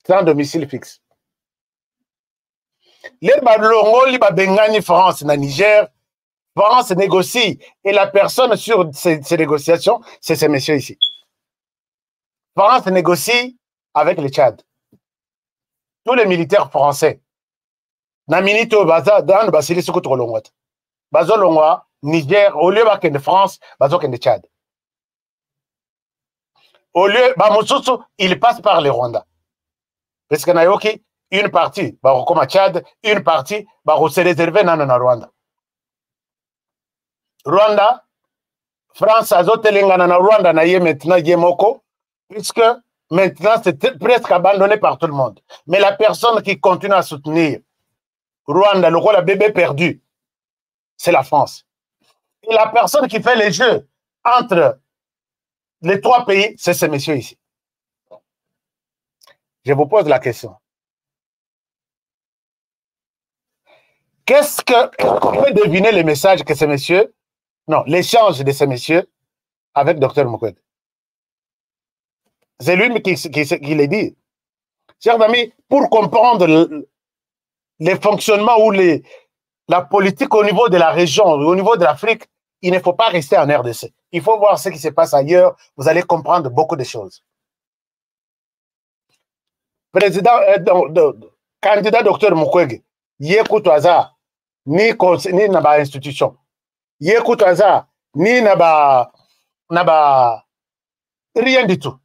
sans domicile fixe. Les Balongo, les Bengani, France, na Niger, France négocie, et la personne sur ces négociations, c'est ces messieurs ici. France négocie avec le Tchad. Tous les militaires français. Na minito baza dans basili sukuto longwat. Bazo longwa Niger au lieu de France, bazo de Tchad. Au lieu Bamosusu, il passe par le Rwanda. Parce que nayoki une partie ba comme Tchad, une partie ba se réserver na Rwanda. Rwanda, France azotelenga na Rwanda na ye maintenant yemoko puisque maintenant c'est presque abandonné par tout le monde. Mais la personne qui continue à soutenir Rwanda, le rôle à bébé perdu, c'est la France. Et la personne qui fait les jeux entre les trois pays, c'est ces messieurs ici. Je vous pose la question. Qu'est-ce qu'on peut deviner les messages que ces messieurs, non, l'échange de ces messieurs avec Dr Mukwege? C'est lui qui les dit. Chers amis, pour comprendre les fonctionnements ou la politique au niveau de la région, au niveau de l'Afrique, il ne faut pas rester en RDC. Il faut voir ce qui se passe ailleurs. Vous allez comprendre beaucoup de choses. Candidat Dr Mukwege, yekutwaza ni naba institution. Yekutwaza ni naba rien du tout.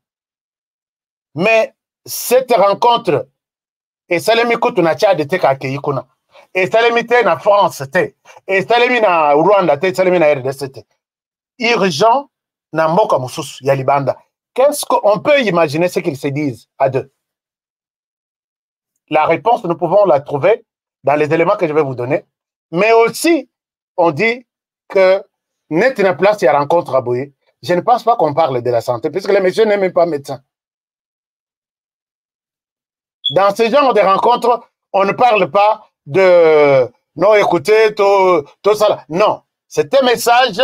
Mais cette rencontre, et Salemi Koutou na Tchad te ka Keikuna, et Salemi te na France te, et Salemi na Rwanda te, Salemi na RDC te. Urgent na Moka Moussous, Yalibanda. Qu'est-ce qu'on peut imaginer ce qu'ils se disent à deux? La réponse, nous pouvons la trouver dans les éléments que je vais vous donner. Mais aussi, on dit que net na place, il y a rencontre à Boye. Je ne pense pas qu'on parle de la santé, puisque les messieurs n'aiment pas médecin. Dans ce genre de rencontres, on ne parle pas de non, écoutez, tout ça. Non, c'est un message.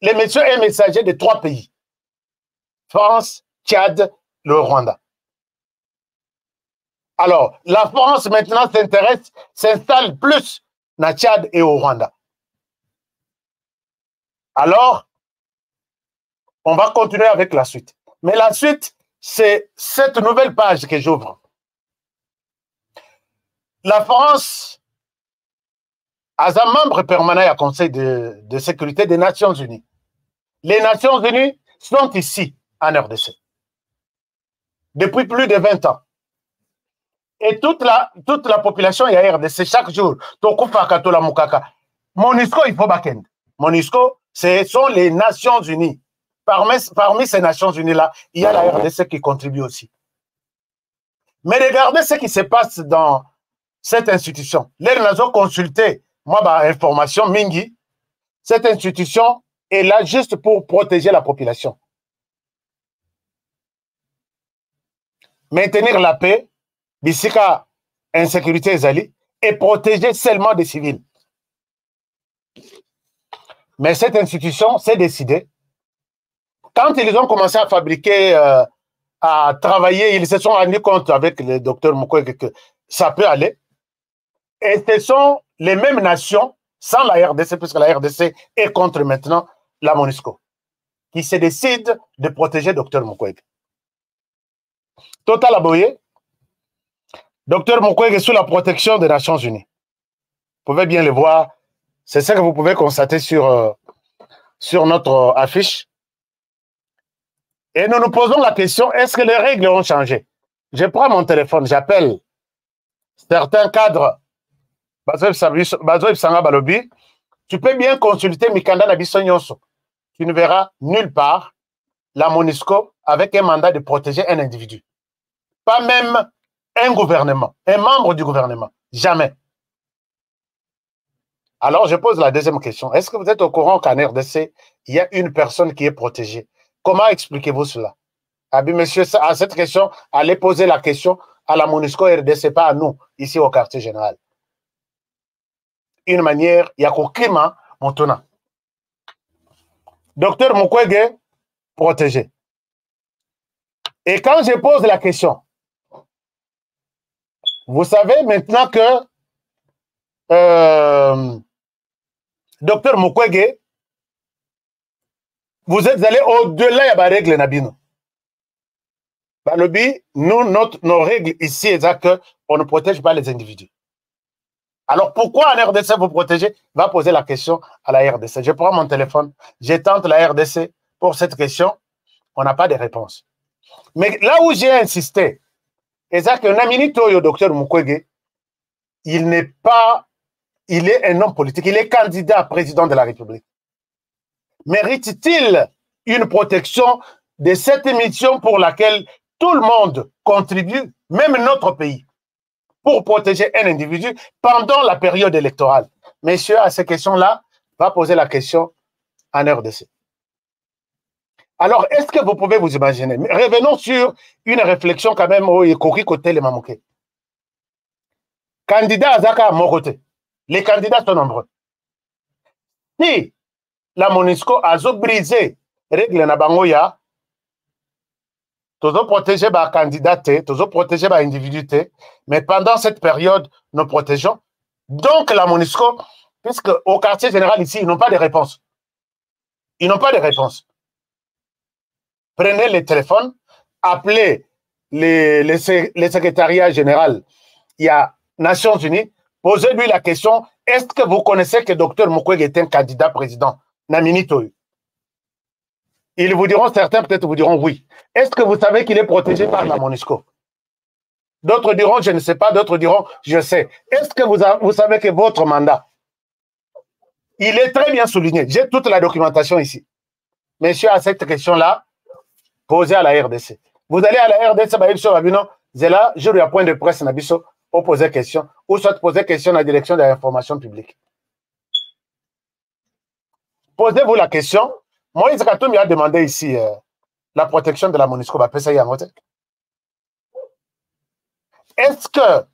Les messieurs est messager de trois pays. France, Tchad, le Rwanda. Alors, la France maintenant s'installe plus dans Tchad et au Rwanda. Alors, On va continuer avec la suite. Mais la suite, c'est cette nouvelle page que j'ouvre. La France, as un membre permanent au Conseil de sécurité des Nations Unies. Les Nations Unies sont ici, en RDC, depuis plus de 20 ans. Et toute la population est à RDC chaque jour. MONUSCO, il faut backend. MONUSCO, ce sont les Nations Unies. Parmi ces Nations Unies-là, il y a la RDC qui contribue aussi. Mais regardez ce qui se passe dans cette institution. Les nations consulté, moi, information, Mingi, cette institution est là juste pour protéger la population. Maintenir la paix, bisika insécurité zali, et protéger seulement des civils. Mais cette institution s'est décidée. Quand ils ont commencé à fabriquer, à travailler, ils se sont rendus compte avec le docteur Mukwege que ça peut aller. Et ce sont les mêmes nations, sans la RDC, puisque la RDC est contre maintenant la MONUSCO, qui se décident de protéger docteur Mukwege. Total Aboye, docteur Mukwege est sous la protection des Nations Unies. Vous pouvez bien le voir. C'est ça que vous pouvez constater sur notre affiche. Et nous nous posons la question, est-ce que les règles ont changé? Je prends mon téléphone, j'appelle certains cadres. Tu peux bien consulter Mikanda Nabiso Nyonso. Tu ne verras nulle part la MONUSCO avec un mandat de protéger un individu. Pas même un gouvernement, un membre du gouvernement. Jamais. Alors, je pose la deuxième question. Est-ce que vous êtes au courant qu'en RDC, il y a une personne qui est protégée? Comment expliquez-vous cela? Ah bien, monsieur, à cette question, allez poser la question à la MONUSCO RDC, pas à nous, ici au quartier général. Une manière, il y a qu'aucun maintenant. Docteur Mukwege, protégé. Et quand je pose la question, vous savez maintenant que docteur Mukwege, vous êtes allé au-delà de la règle Nabino. Nous, nos règles ici, c'est qu'on ne protège pas les individus. Alors pourquoi en RDC vous protégez? Va poser la question à la RDC. Je prends mon téléphone, je tente la RDC pour cette question. On n'a pas de réponse. Mais là où j'ai insisté, c'est que Namini Toyo, docteur Mukwege, il est un homme politique, il est candidat à président de la République. Mérite-t-il une protection de cette mission pour laquelle tout le monde contribue, même notre pays, pour protéger un individu pendant la période électorale? Monsieur, à ces questions-là, va poser la question en RDC. Alors, est-ce que vous pouvez vous imaginer? Revenons sur une réflexion quand même au Kori côté les Mamouké. Candidat à Zaka à mon côté. Les candidats sont nombreux. Si la MONUSCO a brisé règle na bangoya, toujours protéger les candidats, toujours protéger les individus, mais pendant cette période, nous protégeons. Donc la MONUSCO, puisque au quartier général ici, ils n'ont pas de réponse. Ils n'ont pas de réponse. Prenez les téléphones, appelez les secrétariats général. Il y a Nations Unies, posez-lui la question, est-ce que vous connaissez que Dr Mukwege est un candidat président? Namini Toyo. Ils vous diront, certains peut-être vous diront oui. Est-ce que vous savez qu'il est protégé par la MONUSCO? D'autres diront, je ne sais pas, d'autres diront, je sais. Est-ce que vous savez que votre mandat, il est très bien souligné. J'ai toute la documentation ici. Monsieur, à cette question-là, posez à la RDC. Vous allez à la RDC, c'est là, je lui ai point de presse, Nabiso, pour poser question, ou soit poser question à la direction de l'information publique. Posez-vous la question. Moïse Katoumi a demandé ici la protection de la MONUSCO. Est-ce que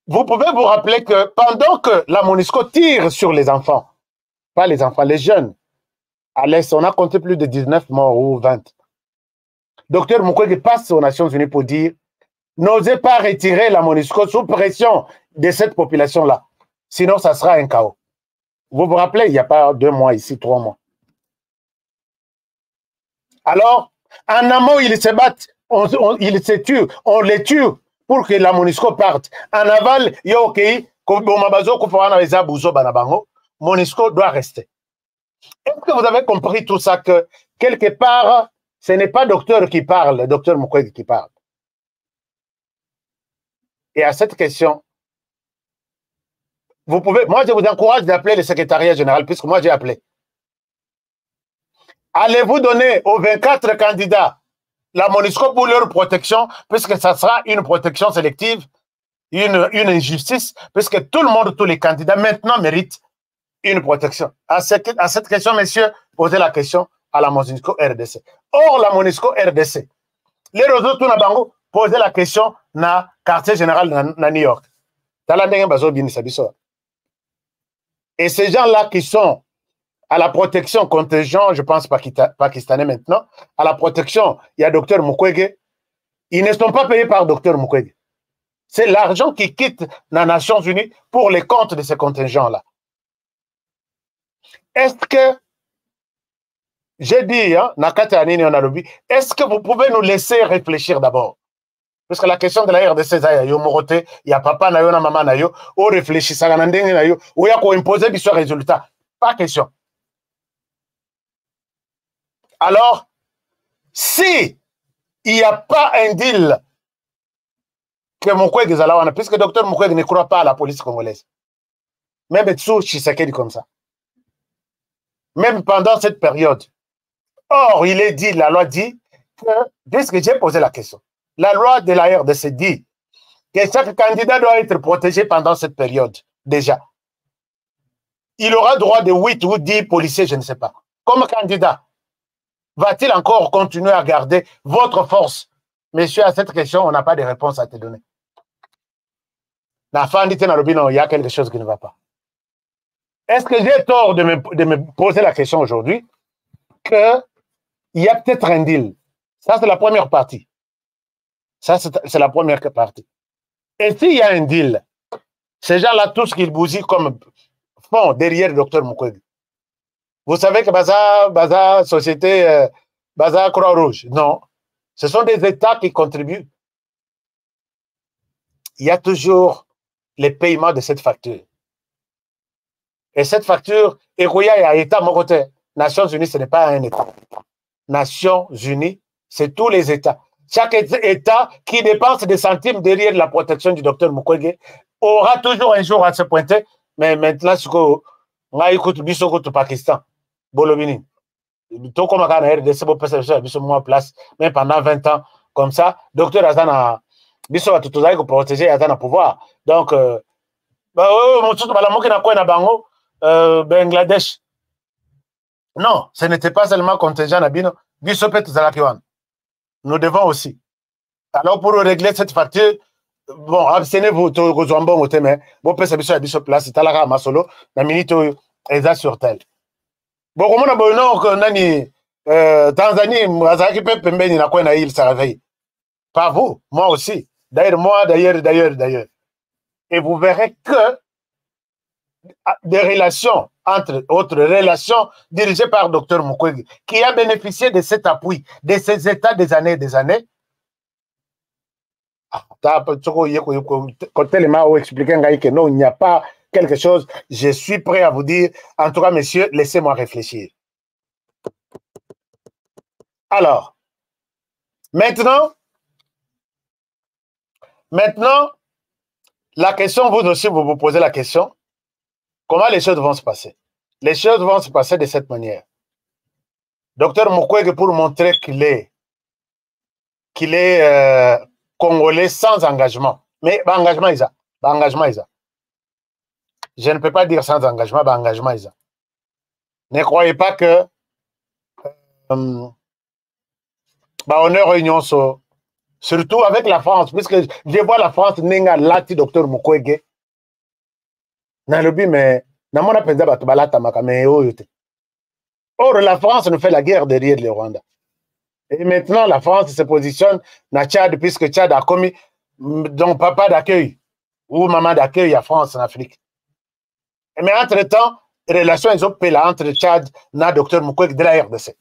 vous pouvez vous rappeler que pendant que la MONUSCO tire sur les enfants, pas les enfants, les jeunes, à l'Est, on a compté plus de 19 morts ou 20. Docteur Mukwege passe aux Nations Unies pour dire n'osez pas retirer la MONUSCO sous pression de cette population-là. Sinon, ça sera un chaos. Vous vous rappelez, il n'y a pas 2 mois ici, 3 mois. Alors, en amont, ils se battent, ils se tuent, on les tue pour que la MONUSCO parte. En aval, il y a OK, MONUSCO doit rester. Est-ce que vous avez compris tout ça, que quelque part, ce n'est pas docteur qui parle, docteur Mukwege qui parle. Et à cette question, vous pouvez, moi je vous encourage d'appeler le secrétariat général, puisque moi j'ai appelé. Allez-vous donner aux 24 candidats la MONUSCO pour leur protection, puisque ça sera une protection sélective, une injustice, puisque tout le monde, tous les candidats maintenant méritent une protection. À cette question, messieurs, posez la question à la MONUSCO RDC. Or, la MONUSCO RDC, les réseaux tout n'abango, posez la question na quartier général na New York. Et ces gens-là qui sont à la protection contingent, je pense pakistanais maintenant, à la protection, il y a Dr Mukwege, ils ne sont pas payés par Dr Mukwege. C'est l'argent qui quitte les Nations Unies pour les comptes de ces contingents-là. Est-ce que, j'ai dit, est-ce que vous pouvez nous laisser réfléchir d'abord? Parce que la question de la RDC, il y a papa, il y a maman, il y a réfléchir, il y a imposer des résultats. Pas question. Alors, si il n'y a pas un deal que Mukwege Zalawana, puisque Dr Mukwege ne croit pas à la police congolaise, même Tsou Tshisekedi comme ça, même pendant cette période. Or, il est dit, la loi dit que, puisque j'ai posé la question, la loi de la RDC dit que chaque candidat doit être protégé pendant cette période, déjà. Il aura droit de 8 ou 10 policiers, je ne sais pas. Comme candidat, va-t-il encore continuer à garder votre force? Monsieur, à cette question, on n'a pas de réponse à te donner. Il y a quelque chose qui ne va pas. Est-ce que j'ai tort de me poser la question aujourd'hui qu'il y a peut-être un deal? Ça, c'est la première partie. Ça, c'est la première partie. Et s'il y a un deal, ces gens-là, tout ce qu'ils bousillent comme font derrière le docteur Mukwege. Vous savez que Baza Société, Baza Croix-Rouge, non. Ce sont des États qui contribuent. Il y a toujours les paiements de cette facture. Et cette facture, il y a un État, mon côté. Nations Unies, ce n'est pas un État. Nations Unies, c'est tous les États. Chaque État qui dépense des centimes derrière la protection du docteur Mukwege aura toujours un jour à se pointer. Mais maintenant, on a écouté le Pakistan, Bolobini. Tout comme on a RDC, place, même pendant 20 ans, comme ça, docteur Azana, Bisso a tout protéger Azana pouvoir. Donc, Bangladesh. Non, ce n'était pas seulement contingent Nabino, Bisso Pet Zalakiwan. Nous devons aussi. Alors, pour régler cette facture, bon, abstenez-vous, vous mais vous pouvez se place, c'est à la Masolo, la minute est sur tel. Bon, comme on a besoin que Tanzanie, Mazaki Pembeni, n'a quoi il se réveille. Pas vous, moi aussi. D'ailleurs, moi, d'ailleurs. Et vous verrez que des relations, entre autres relations, dirigées par Dr Mukwege, qui a bénéficié de cet appui, de ces États des années et des années. Quand tellement expliqué que non, il n'y a pas quelque chose, je suis prêt à vous dire, en tout cas, messieurs, laissez-moi réfléchir. Alors, maintenant, la question, vous aussi, vous vous posez la question, comment les choses vont se passer? Les choses vont se passer de cette manière. Docteur Mukwege, pour montrer qu'il est Congolais sans engagement. Mais engagement, il a. Je ne peux pas dire sans engagement, engagement, il a. Ne croyez pas que honneur réunion, surtout avec la France, puisque je vois la France, Nenga Lati, docteur Mukwege, dans le but, mais or, la France nous fait la guerre derrière le Rwanda. Et maintenant, la France se positionne dans Tchad, puisque Tchad a commis donc papa d'accueil ou maman d'accueil à France en Afrique. Mais entre-temps, les relations ont été entre Tchad et le docteur Mukwege de la RDC.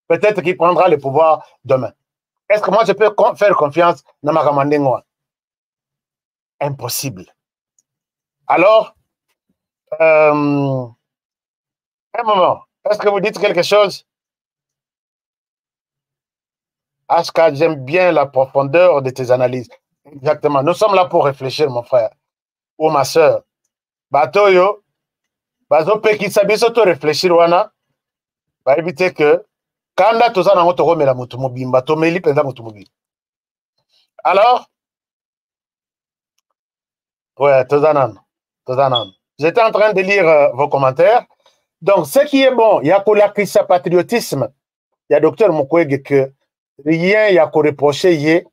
peut-être qu'il prendra le pouvoir demain. Est-ce que moi, je peux faire confiance dans ma commanding? Impossible. Alors, un moment, est-ce que vous dites quelque chose? Aska, j'aime bien la profondeur de tes analyses. Exactement. Nous sommes là pour réfléchir, mon frère ou ma soeur. Batoyo, bazo peki sabi soto réfléchir wana, ba éviter que kanda toza nango tokomela mutu mobimba tomeli penza mutu mobimba. Alors, ouais, toza nan. J'étais en train de lire vos commentaires. Donc, ce qui est bon, il y a kolakisa patriotisme. Il y a docteur Mukwege que rien y a qu'à reprocher yé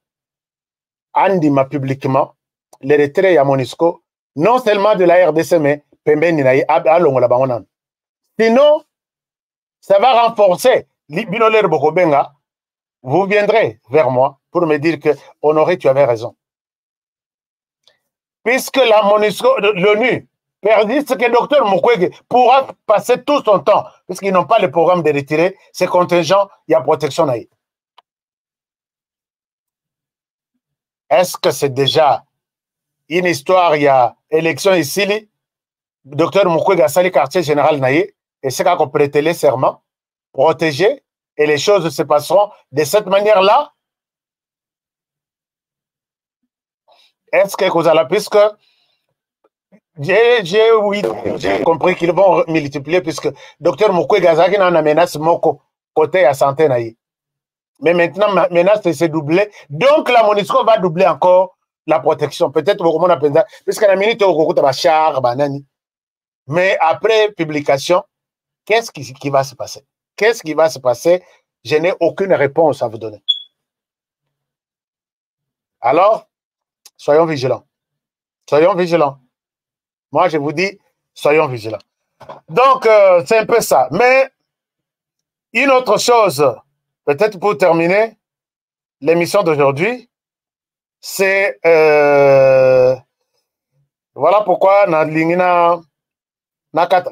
andima publiquement les retraits à Monisco, non seulement de la RDC, mais sinon, ça va renforcer Binoler Bokobenga. Vous viendrez vers moi pour me dire que Honoré, tu avais raison. Puisque la Monisco, l'ONU, persiste que le docteur Mukwege pourra passer tout son temps, puisqu'ils n'ont pas le programme de retirer ces contingents, il y a protection. Est-ce que c'est déjà une histoire, il y a élection ici, le docteur Mukwege a sali quartier général naïe, et c'est qu'on prêter les serments, protéger, et les choses se passeront de cette manière-là? Est-ce que vous allez, puisque j'ai compris qu'ils vont multiplier, puisque docteur Mukwege a une menace moko côté à santé naïe. Mais maintenant, la menace s'est doublée. Donc, la MONUSCO va doubler encore la protection. Peut-être beaucoup de monde a puisque la minute au char, banani. Mais après publication, qu'est-ce qui va se passer? Qu'est-ce qui va se passer? Je n'ai aucune réponse à vous donner. Alors, soyons vigilants. Soyons vigilants. Moi, je vous dis, soyons vigilants. Donc, c'est un peu ça. Mais, une autre chose, peut-être pour terminer l'émission d'aujourd'hui, c'est voilà pourquoi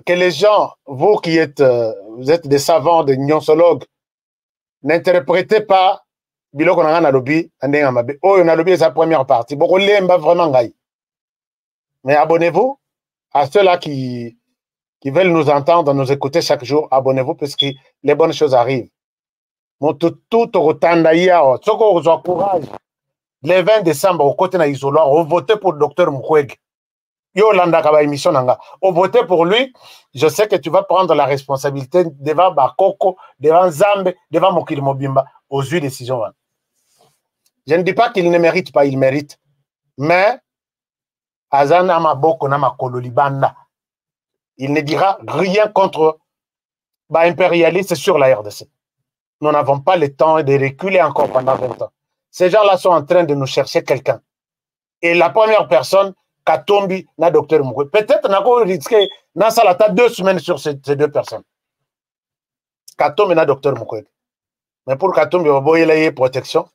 que les gens, vous qui êtes, vous êtes des savants, des gnosologues, n'interprétez pas biloko nanga nalobi andenge mabe. Oyo nalobi sa première partie. Boko lemba vraiment ngai. Mais abonnez-vous à ceux-là qui veulent nous entendre, nous écouter chaque jour. Abonnez-vous parce que les bonnes choses arrivent. Tout au tanda yao. Soko vous encourage. Le 20 décembre, au côté na isoloir, on votait pour le docteur Mukwege. Yo landa kaba émission nanga. On votait pour lui. Je sais que tu vas prendre la responsabilité devant Bakoko, devant Zambe, devant Mokili Mobimba, aux yeux décisions. Je ne dis pas qu'il ne mérite pas, il mérite. Mais, Azana Maboko Nama Kololibanda, il ne dira rien contre impérialiste sur la RDC. Nous n'avons pas le temps de reculer encore pendant 20 ans. Ces gens-là sont en train de nous chercher quelqu'un. Et la première personne, Katombi, na docteur Mukwege. Peut-être qu'on risqué, na salata 2 semaines sur ces 2 personnes. Katombi, na docteur Mukwege. Mais pour Katombi, on va y protection.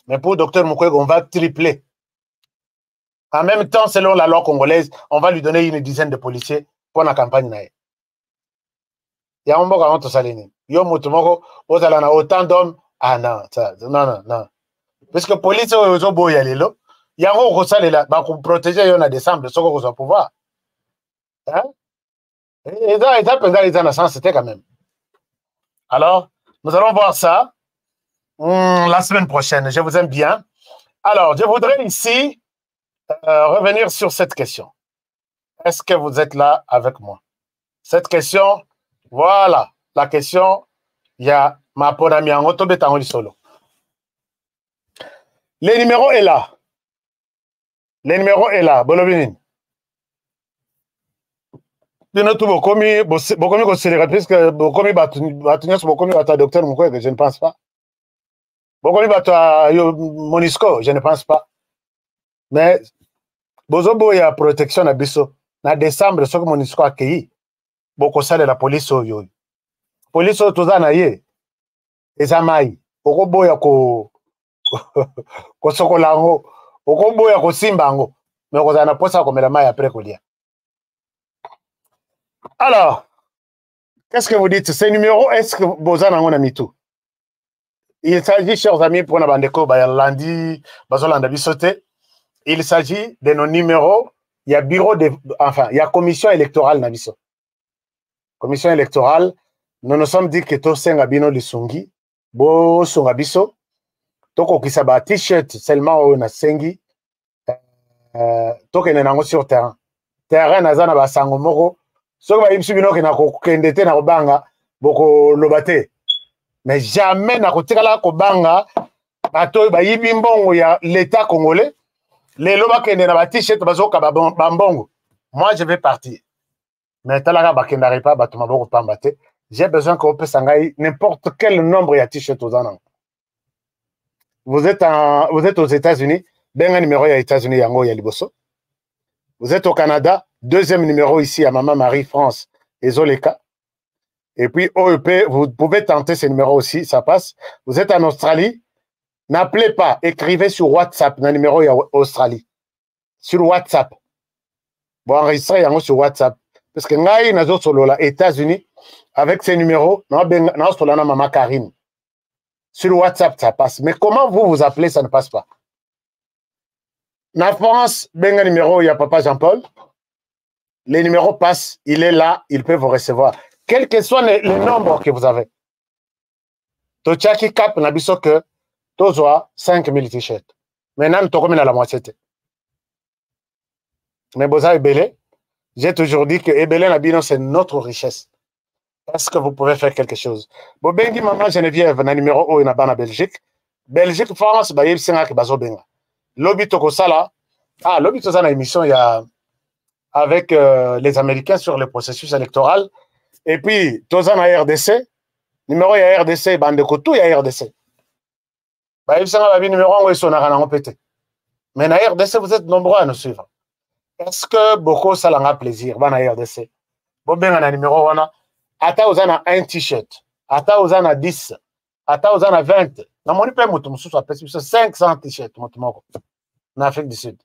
Mais pour docteur Mukwege, on va tripler. En même temps, selon la loi congolaise, on va lui donner une dizaine de policiers pour la campagne. Il y a un mot quand on s'aligne. Il y a autant d'hommes. Ah non, non. Parce que la police, il y a un pour protéger en décembre, ce qu'on va pouvoir. Et ça, c'était quand même. Alors, nous allons voir ça la semaine prochaine. Je vous aime bien. Alors, je voudrais ici revenir sur cette question. Est-ce que vous êtes là avec moi? Cette question, voilà, la question, il y a ma ponami en autobétango solo. Le numéro est là. Le numéro est là. Bolobinin. Bokomi considéré puisque Bokomi Batu docteur Mukwege, je ne pense pas. Bokomi Batu Monisco, je ne pense pas. Mais Bozobo y a protection à Bisso. En décembre, ce que Monisco a accueilli, beaucoup ça de la police au yo. Police au Tozana ye. Et Amai. Bokobo ya ko Sokolango. Bokobo ya ko Simbango. Mais on a posé comme la maille après Kolia. Alors, qu'est-ce que vous dites? Ces numéros, est-ce que Bozana on a mis tout? Il s'agit, chers amis, pour Nabandeko, lundi, Bazolanda Bissoté, il s'agit de nos numéros. Il y a bureau de, enfin, il y a commission électorale Nabiso. Commission électorale, nous nous sommes dit que tout Sengabino Lissungi, Bo Sungabiso, Toko Kisaba t-shirt seulement au Nasengi, Toko Nenango sur terrain. Terrain Nazana Basango Moko, Soka Ibsubino Kenako Kendete Narobanga, Boko Lobate. Mais jamais Nakotikala Kobanga, Bato Bayibimbongo, il y a l'État congolais, les loba Kende na t-shirt Bazoka Bambongo. Moi, je vais partir. Mais Talaga Bakendari pas, Batumaboko Pambate. J'ai besoin qu'on puisse s'engager n'importe quel nombre de t-shirts aux années. Vous êtes aux États-Unis, ben un numéro aux États-Unis, Yango Yaliboso. Vous êtes au Canada, deuxième numéro ici à Maman Marie France et Zoleka. Et puis OEP, vous pouvez tenter ce numéro aussi, ça passe. Vous êtes en Australie, n'appelez pas, écrivez sur WhatsApp, le numéro Australie. Sur WhatsApp. Bon, enregistrez Yango sur WhatsApp. Parce que ngai nazo solo la États-Unis avec ces numéros, na solo na Maman Karine. Sur WhatsApp ça passe. Mais comment vous appelez, ça ne passe pas. Na France, benga numéro, il y a Papa Jean-Paul. Les numéros passent, il est là, il peut vous recevoir. Quels que soient les nombres que vous avez. Tochaki cap na biso que tozoa 5000 t-shirts. Maintenant, to comme la moitié. Mais boza ebele. J'ai toujours dit que Ebele Nabino, c'est notre richesse. Est-ce que vous pouvez faire quelque chose? Bobengi Maman Geneviève, na numéro 1 na bana Belgique. Belgique, France, ba yeb singa ke bazo benga. Lobby Toko Sala. Ah, Lobby Tozana émission, il y a avec les Américains sur le processus électoral. Et puis, Tozana RDC. Numéro il y a RDC, bande tout il y a RDC. Ba yeb singa babi numéro 1 et sonara na pété. Mais na RDC, vous êtes nombreux à nous suivre. Est-ce que beaucoup ça l'a plaisir? Bana RDC. Bon, ben, on a numéro 1. Ata uzana un t-shirt. Ata uzana 10. Ata uzana 20. Na moni pe mutu mususu apesi 500 t-shirts mutumoko. En Afrique du Sud.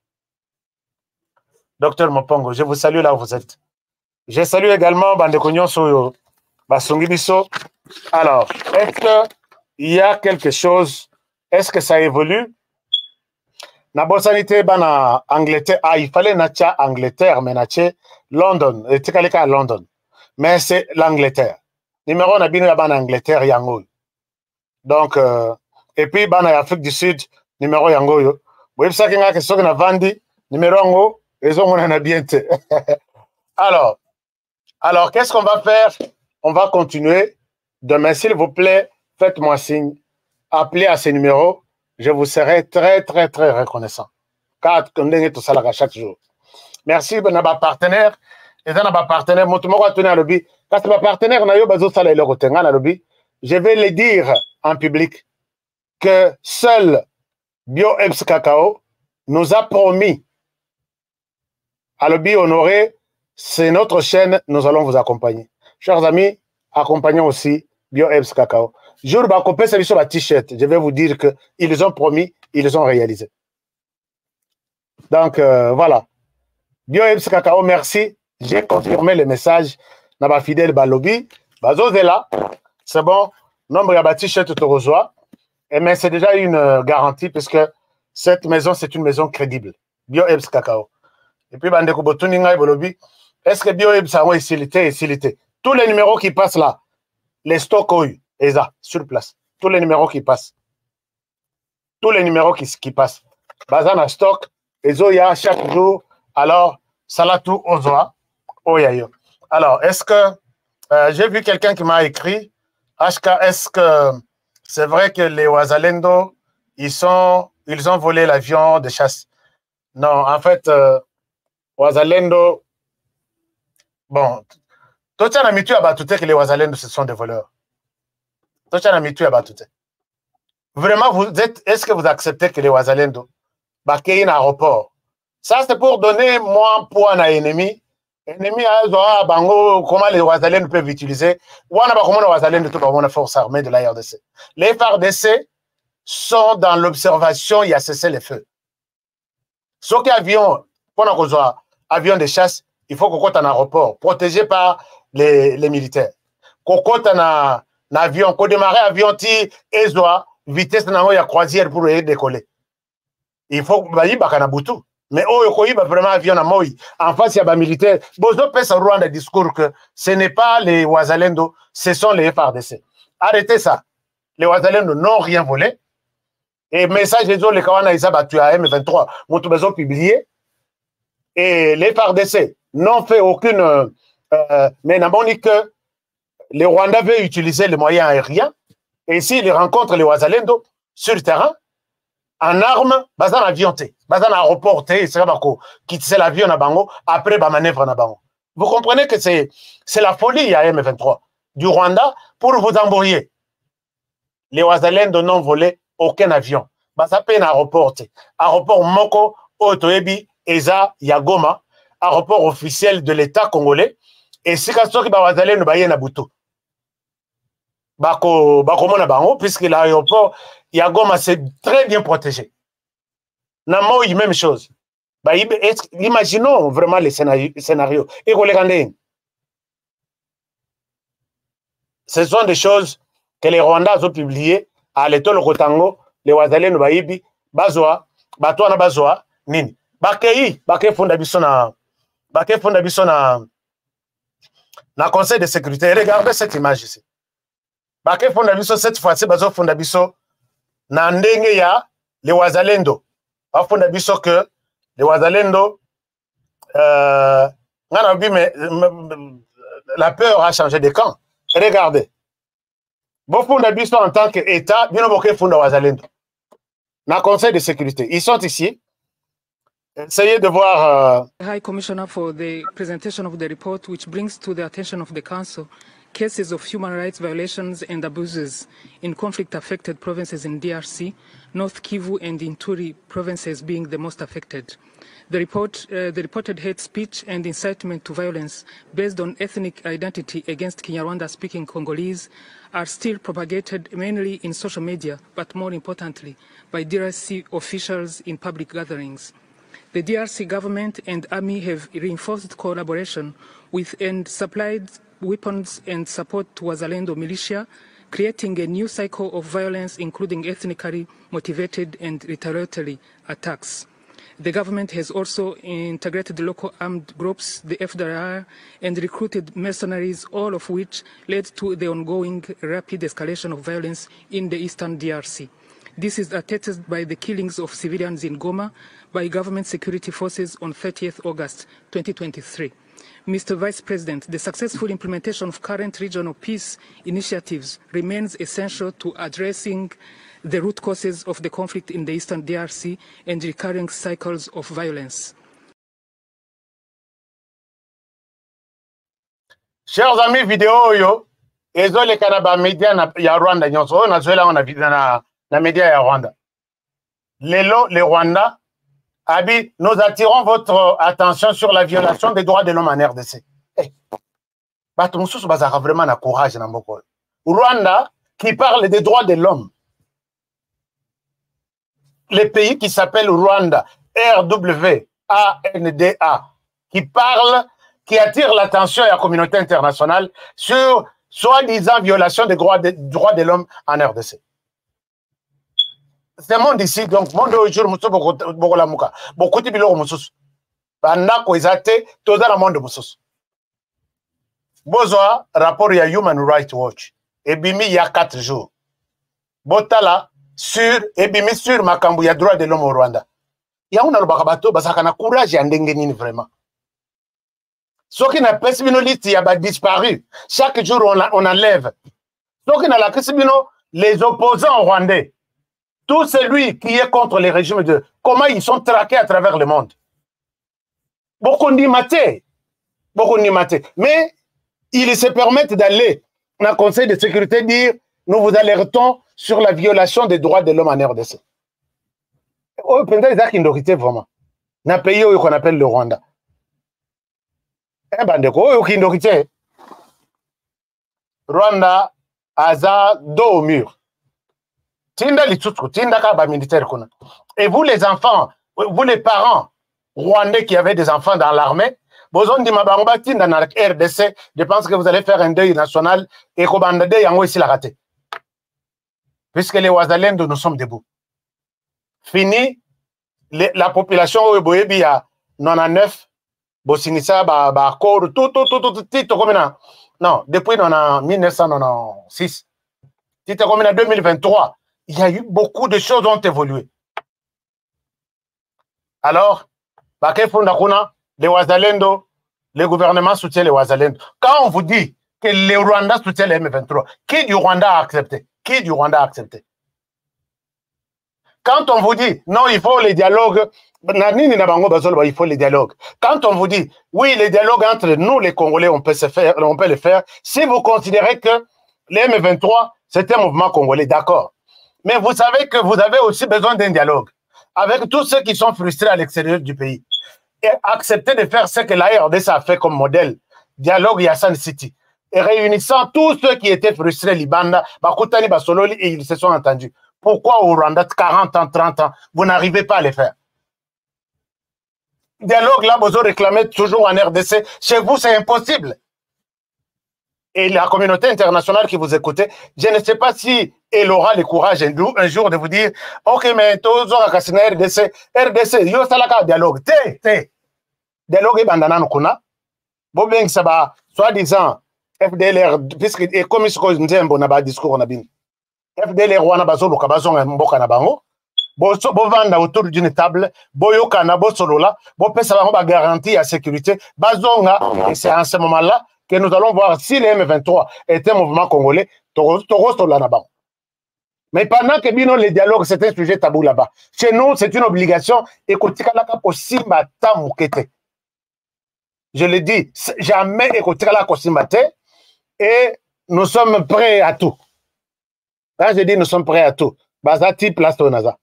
Docteur Mopongo, je vous salue là où vous êtes. Je salue également Bandeko Nyonso Basungi Biso. Alors, est-ce qu'il y a quelque chose? Est-ce que ça évolue? Na bosanité bana Angleterre, ah il fallait nacha Angleterre mais nache London, et tikalika à London. Mais c'est l'Angleterre. Numéro na bino bana Angleterre yango. Donc et puis bana Afrique du Sud numéro yango yo. Boyeb sakinga ke soki na vandi numéro ngo ezomona na biente. Alors qu'est-ce qu'on va faire? On va continuer. Demain s'il vous plaît, faites-moi signe. Appelez à ces numéros. Je vous serai très, très, très reconnaissant. Car on est tout ça là chaque jour. Merci, ben, ma partenaire. Et dans ma partenaire, mon tour à tenir à l'objet. Quand c'est ma partenaire, on a eu besoin de ça là, je vais le dire en public que seul BioEbs Cacao nous a promis à l'objet honoré, c'est notre chaîne, nous allons vous accompagner. Chers amis, accompagnons aussi BioEbs Cacao. Jour bakopé c'est sur la t-shirt. Je vais vous dire que ils ont promis, ils ont réalisé. Donc voilà. BioEbs Cacao, merci. J'ai confirmé le message. Naba fidèle balobi. Bazo là. C'est bon. Nombre de t-shirt te reçoit. Mais c'est déjà une garantie puisque cette maison c'est une maison crédible. BioEbs Cacao. Et puis bandeko botuninga balobi. Est-ce que BioEbs a facilité? Tous les numéros qui passent là, les stocks ESA, sur place. Tous les numéros qui passent. Tous les numéros qui passent. Bazan à stock, Ezoya chaque jour. Alors, Salatu Ozoa, Oyayo. Alors, est-ce que j'ai vu quelqu'un qui m'a écrit, HK, est-ce que c'est vrai que les Ouazalendo, ils ont volé l'avion de chasse? Non, en fait, Ouazalendo, bon, toi, tu as habitué à battre que les Ouazalendo, ce sont des voleurs. Vraiment, est-ce que vous acceptez que les Ouazalendo baquent un aéroport? Ça, c'est pour donner moins poids à l'ennemi. L'ennemi a comment les Ouazalendo peuvent utiliser. Comment les Ouazalendo peuvent la force armée de la RDC. Les FARDC sont dans l'observation, il y a cessé les feux. Sauf qu'avion, avion de chasse, il faut qu'on compte un aéroport, protégé par les militaires. Qu'on compte un avion, qu'on démarre avion ti Ezoa, vitesse nango ya croisière pour décoller. Il faut bayiba kana butu. Mais oyo koyiba vraiment avion na moi en face il y a des militaires. Bozo pèse au Rwanda discours que ce n'est pas les Wazalendo, ce sont les FARDC. Arrêtez ça. Les Wazalendo n'ont rien volé. Et message les autres les Kawana ils battu à M23. Mon tout besoin publié. Et les FARDC n'ont fait aucune mais n'a dit que les Rwandais veulent utiliser les moyens aériens. Et s'ils rencontrent les Wazalendo sur le terrain, en armes, bazan avion té, bazan aéroport té, c'est bako quitter l'avion na bango après ba manœuvre na bango. Vous comprenez que c'est la folie à M23 du Rwanda pour vous embrouiller. Les Wazalendo n'ont volé aucun avion. Baza pe na aéroport té. Aéroport moko otoyebi eza ya Goma, aéroport officiel de l'État congolais et si kasoki ba Wazalendo ba ye na butu. Bako mona bango puisque l'aéroport Yagoma c'est très bien protégé. Namoui même chose. Bah, imaginons vraiment les scénarios. Et regardez, ce sont des choses que les Rwandais ont publiées à l'étole Rotango, les Wazalé no Baïbi, Bazoa, Batouana Bazoa, Nini. Bakei fondabiso na Conseil de sécurité. Regardez cette image ici. Bakei fondabiso cette fois-ci, Bazo fondabiso na ndenge ya les Wazalendo. Bafunda biso que les Wazalendo la peur a changé de camp. Regardez. Bafunda biso en tant qu'État, bien boké funda Wazalendo. Na Conseil de sécurité. Ils sont ici. Essayez de voir High Commissioner for the presentation of the report which brings to the attention of the Council cases of human rights violations and abuses in conflict-affected provinces in DRC, North Kivu and Ituri provinces being the most affected. The reported hate speech and incitement to violence based on ethnic identity against Kinyarwanda-speaking Congolese are still propagated mainly in social media, but more importantly, by DRC officials in public gatherings. The DRC government and army have reinforced collaboration with and supplied weapons and support to Wazalendo militia, creating a new cycle of violence, including ethnically motivated and retaliatory attacks. The government has also integrated local armed groups, the FDLR, and recruited mercenaries, all of which led to the ongoing rapid escalation of violence in the eastern DRC. This is attested by the killings of civilians in Goma by government security forces on 30th August 2023. Mr. Vice President, the successful implementation of current regional peace initiatives remains essential to addressing the root causes of the conflict in the eastern DRC and recurring cycles of violence. Chers amis, vidéo yo, ezo le kanaba media na ya Rwanda nyonso, na zoela on a na media ya Rwanda. Lelo, les Rwanda, Abi, nous attirons votre attention sur la violation des droits de l'homme en RDC. Vraiment na courage na mboko. Rwanda qui parle des droits de l'homme. Les pays qui s'appellent Rwanda, RWANDA, qui parle, qui attire l'attention de la communauté internationale sur soi-disant violation des droits de l'homme en RDC. C'est le monde ici, donc, monde aujourd'hui, beaucoup la mouka. Beaucoup de biloko moussous. Banda ko izate, toza la monde moussous. Bozoa, rapport ya Human Rights Watch. Ebimi ya 4 jours. Botala, sur, ebimi sur makambu ya droit de l'homme au Rwanda. Ya una lobaka bato, basaka na courage ya ndenge nini vraiment. Soki na pesibino liste ya ba disparu. Chaque jour on enlève. Soki na la pesibino, les opposants rwandais. Tout celui qui est contre les régimes de... Comment ils sont traqués à travers le monde. Beaucoup n'y maté. Mais ils se permettent d'aller dans le Conseil de sécurité dire nous vous alertons sur la violation des droits de l'homme en RDC. Oh, pendant les actes vraiment. Dans un pays qu'on appelle le Rwanda. Rwanda a dos au mur. Et vous les enfants, vous les parents rwandais qui avaient des enfants dans l'armée, vous avez dit que dans la RDC, je pense que vous allez faire un deuil national et que vous allez ici la raté. puisque les Ouazalendo, nous sommes debout. Fini, la population au Boyebi à 99, Bosinissa, tout, non, depuis 1996, comme en 2023, il y a eu beaucoup de choses qui ont évolué. Alors, les Ouazalendo, le gouvernement soutient les Ouazalendo. Quand on vous dit que le Rwanda soutient les M23, qui du Rwanda a accepté? Qui du Rwanda a accepté? Quand on vous dit, non, il faut les dialogues, il faut les dialogues. Quand on vous dit, oui, les dialogues entre nous, les Congolais, on peut les faire, si vous considérez que les M23, c'est un mouvement congolais, d'accord. Mais vous savez que vous avez aussi besoin d'un dialogue avec tous ceux qui sont frustrés à l'extérieur du pays. Et accepter de faire ce que la RDC a fait comme modèle, dialogue Yassan City, et réunissant tous ceux qui étaient frustrés, Libanda, Bakutani, Basololi, et ils se sont entendus. Pourquoi au Rwanda, 40 ans, 30 ans, vous n'arrivez pas à les faire? Dialogue, là, vous réclamez toujours en RDC. Chez vous, c'est impossible. Et la communauté internationale qui vous écoutez, je ne sais pas si elle aura le courage un jour de vous dire, ok, mais tous les RDC, yo salaka dialogue, dialogue bandana nukuna, bobeng saba, soi-disant, FDLR, puisque, comme il se cause nzembo na ba discours na bin, FDLR wana bazo luka bazo mboka na bango, bo vanda autour d'une table, bo yokana, bo solola, bo pesa bango ba garantie à sécurité, bazonga, et c'est en ce moment-là que nous allons voir si les M23 est un mouvement congolais, Togo Solana. Mais pendant que bino les dialogues, c'est un sujet tabou là-bas. Chez nous, c'est une obligation. Écoutez, je le dis, jamais écoutez la Kosimbate, et nous sommes prêts à tout. Quand je dis nous sommes prêts à tout, bazati place tonaza.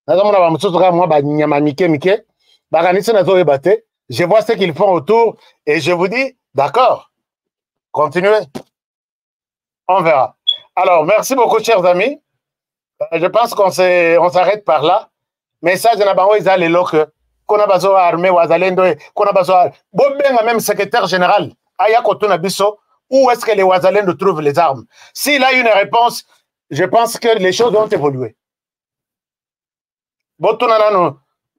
Je vois ce qu'ils font autour et je vous dis, d'accord, continuez. On verra. Alors, merci beaucoup, chers amis. Je pense qu'on s'arrête par là. Message na bango ils allaient que qu'on a besoin armée ou azalendo qu'on a besoin même secrétaire général aya kotuna biso où est-ce que les Ouazalendo trouvent les armes? S'il a une réponse, je pense que les choses ont évolué.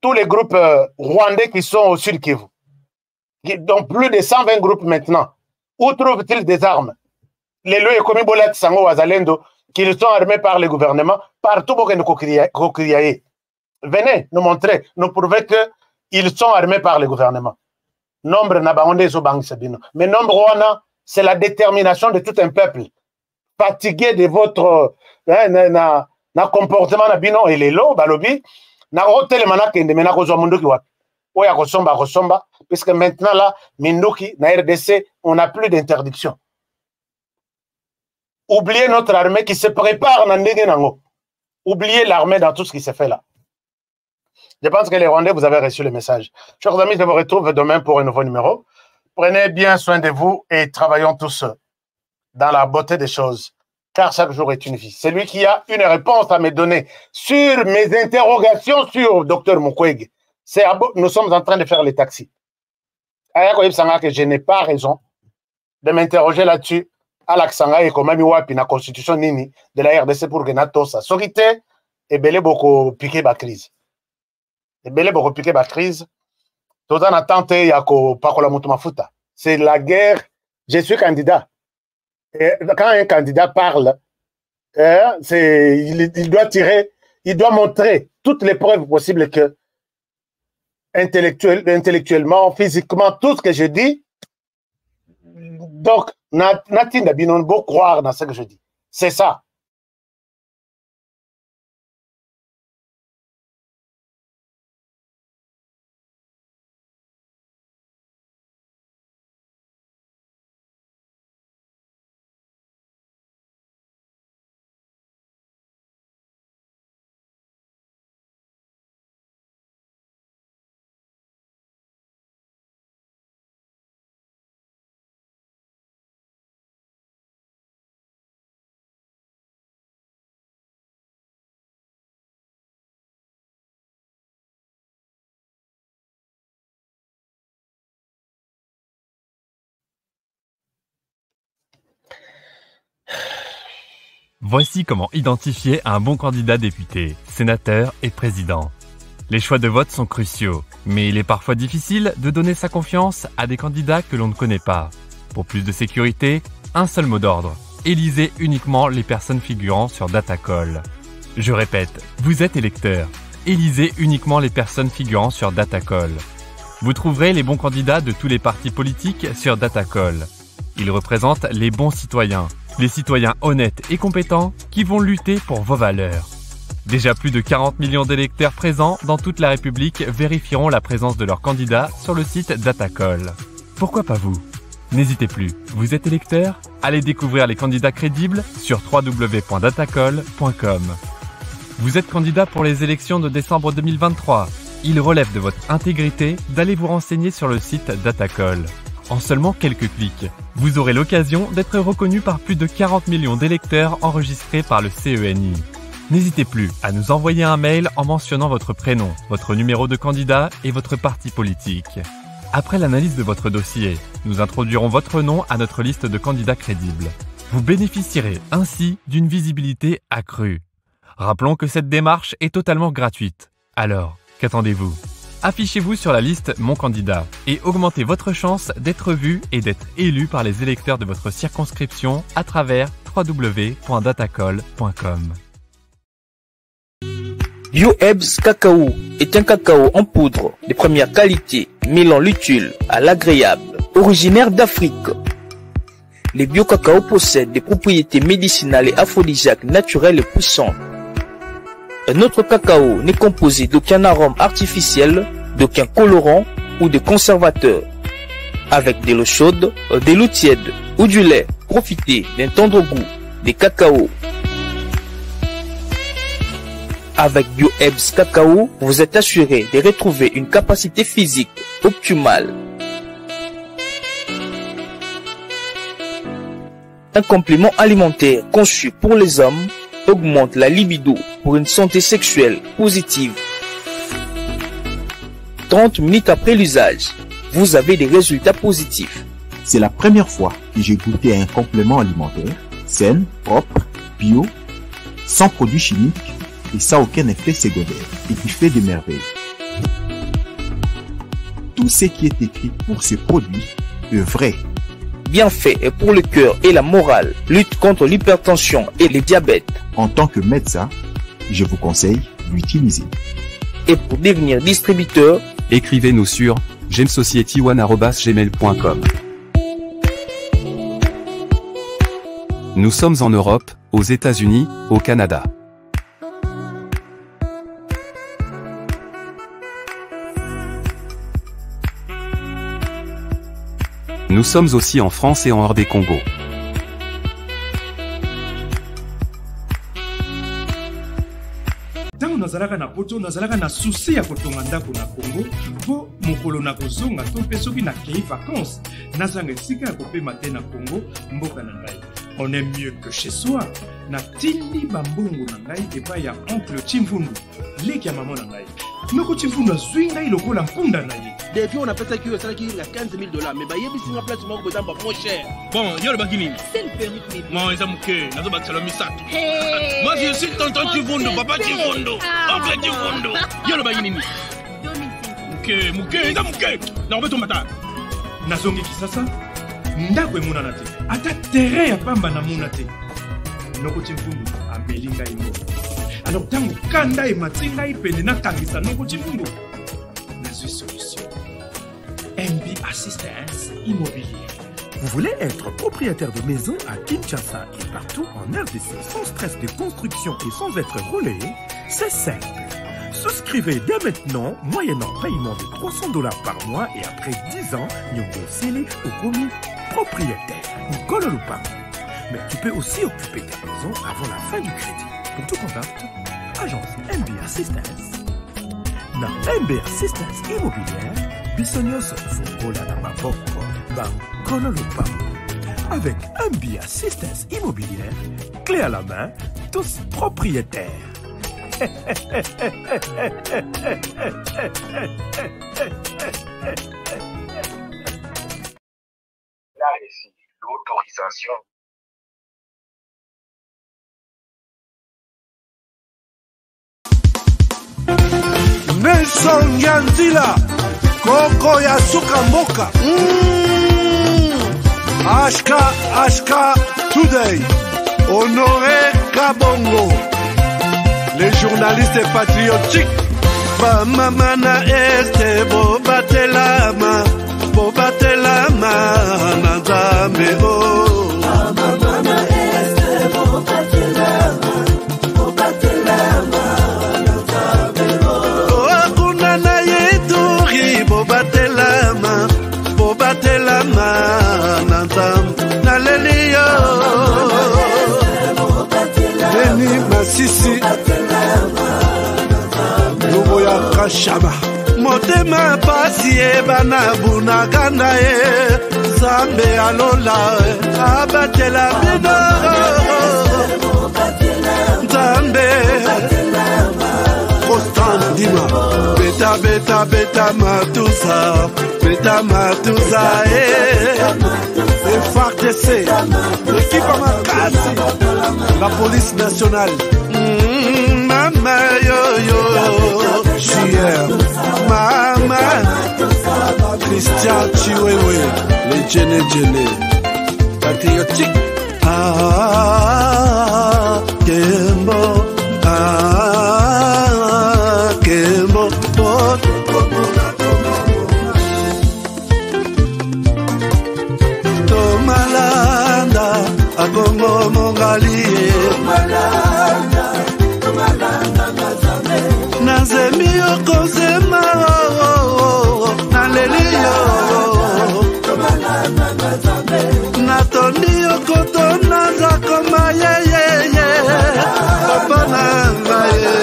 Tous les groupes rwandais qui sont au sud Kivu, dont plus de 120 groupes maintenant, où trouvent-ils des armes? Les lois comme Bolet Sango Ouazalendo, qui sont armés par le gouvernement, partout pour nous cocrier. Venez nous montrer, nous prouver qu'ils sont armés par le gouvernement. Nombre n'a pas mais nombre, c'est la détermination de tout un peuple. Fatigué de votre comportement, et les lots, balobi, puisque maintenant là, Minduki, na RDC, on n'a plus d'interdiction. Oubliez notre armée qui se prépare. Oubliez l'armée dans tout ce qui se fait là. Je pense que les Rwandais, vous avez reçu le message. Chers amis, je vous retrouve demain pour un nouveau numéro. Prenez bien soin de vous et travaillons tous dans la beauté des choses, car chaque jour est une vie. Celui qui a une réponse à me donner sur mes interrogations sur Dr Mukwege, nous sommes en train de faire les taxis. Que je n'ai pas raison de m'interroger là-dessus. Alaksanga et comme wapi na constitution nini de la RDC pour que natosa. Sorite et belé beaucoup piqué ba crise. Et belé beaucoup piqué ba crise. Tout en attente yako pakola mutu mafuta. C'est la guerre. Je suis candidat. Et quand un candidat parle, il doit tirer, il doit montrer toutes les preuves possibles que intellectuellement, physiquement, tout ce que je dis. Donc, Natin Binon, beau croire dans ce que je dis. C'est ça. Voici comment identifier un bon candidat député, sénateur et président. Les choix de vote sont cruciaux, mais il est parfois difficile de donner sa confiance à des candidats que l'on ne connaît pas. Pour plus de sécurité, un seul mot d'ordre. Élisez uniquement les personnes figurant sur Datacall. Je répète, vous êtes électeur. Élisez uniquement les personnes figurant sur Datacall. Vous trouverez les bons candidats de tous les partis politiques sur Datacall. Ils représentent les bons citoyens, les citoyens honnêtes et compétents qui vont lutter pour vos valeurs. Déjà plus de 40 millions d'électeurs présents dans toute la République vérifieront la présence de leurs candidats sur le site Datacall. Pourquoi pas vous? N'hésitez plus, vous êtes électeur? Allez découvrir les candidats crédibles sur www.datacall.com. Vous êtes candidat pour les élections de décembre 2023. Il relève de votre intégrité d'aller vous renseigner sur le site Datacall. En seulement quelques clics, vous aurez l'occasion d'être reconnu par plus de 40 millions d'électeurs enregistrés par le CENI. N'hésitez plus à nous envoyer un mail en mentionnant votre prénom, votre numéro de candidat et votre parti politique. Après l'analyse de votre dossier, nous introduirons votre nom à notre liste de candidats crédibles. Vous bénéficierez ainsi d'une visibilité accrue. Rappelons que cette démarche est totalement gratuite. Alors, qu'attendez-vous? Affichez-vous sur la liste Mon candidat et augmentez votre chance d'être vu et d'être élu par les électeurs de votre circonscription à travers www.datacall.com. BioHerbs Cacao est un cacao en poudre de première qualité, mêlant l'utile à l'agréable, originaire d'Afrique. Les bio-cacao possèdent des propriétés médicinales et aphrodisiaques naturelles et puissantes. Un autre cacao n'est composé d'aucun arôme artificiel, d'aucun colorant ou de conservateur. Avec de l'eau chaude, de l'eau tiède ou du lait, profitez d'un tendre goût des cacao. Avec BioHerbs Cacao, vous êtes assuré de retrouver une capacité physique optimale. Un complément alimentaire conçu pour les hommes augmente la libido pour une santé sexuelle positive. 30 minutes après l'usage, vous avez des résultats positifs. C'est la première fois que j'ai goûté à un complément alimentaire sain, propre, bio, sans produits chimiques et sans aucun effet secondaire et qui fait des merveilles. Tout ce qui est écrit pour ce produit est vrai. Bien fait et pour le cœur et la morale, lutte contre l'hypertension et le diabète. En tant que médecin, je vous conseille d'utiliser. Et pour devenir distributeur, écrivez-nous sur gemsociety1@gmail.com. Nous sommes en Europe, aux États-Unis, au Canada. Nous sommes aussi en France et en hors des Congo. Tango nazalaka na poto nazalaka na souci ya kotonga ndako na Congo po mokolo na kozonga to pe soki na kei vacances nazanga esika ya kopema te na Congo mboka na ngai. On est mieux que chez soi. Na tili bambongo na ngai epai ya oncle Chimfundu leki ya mama na ngai. Noko Chimfundu azwi ngai lokola mpunda na ye. Depuis on a fait ça qui a 15 000 $, mais bah il y a une place qui m'a moins cher. Bon, il y a le bagini. C'est le permis. Moi, ils ont mouké, ils ont battu le misato. Moi, je suis tonton Chivundo, papa Chivundo, oncle Chivundo. Il y a le bagini. Mouké, mouké, ils ont mouké. Non, on va tout matin. Nazongi kisasa, ndako emonana te. Ata terrain ya pamba na mona te. Noko Chimfundu ameli ngai ngo. Alors tango kanda e matinga ipene na kangisa Noko Chimfundu. Nazwi solution. MB Assistance Immobilier. Vous voulez être propriétaire de maison à Kinshasa et partout en RDC sans stress de construction et sans être relayé? C'est simple. Souscrivez dès maintenant, moyennant paiement de $300 par mois et après 10 ans, Nyongo Sili ou commis propriétaire. Nkolo Lupa. Mais tu peux aussi occuper ta maison avant la fin du crédit. Pour tout contact, agence MB Assistance. Dans MB Assistance Immobilière, Bissonioso Fungola na Maboko, Nkolo Lupa. Avec MB Assistance Immobilière, clé à la main, tous propriétaires. Là ici, l'autorisation Isongia Nzila Koko ya Suka Mboka Ashka Today Honoré Kabongo les journalistes patriotiques Bamamana este Bobatelama Nanzambe Bamamana este Bobatelama Nanzambe Akunana yeturi Bobatelama Nanzambe Naleliyo Beni Masisi Lubo ya Kashaba Motema pasi bana bunaganda Zambe alola abatela bido Zambe Constant Dima Beta matusa FARDC l'équipe Makasi la police nationale Mama yo JR Mama Christian Chiwewe les Djene patriotique Kembo Tomalanda Agongo Mongali Nazemi Okozema Naleliyo Natoni Okotona Zakoma Papa Nangaye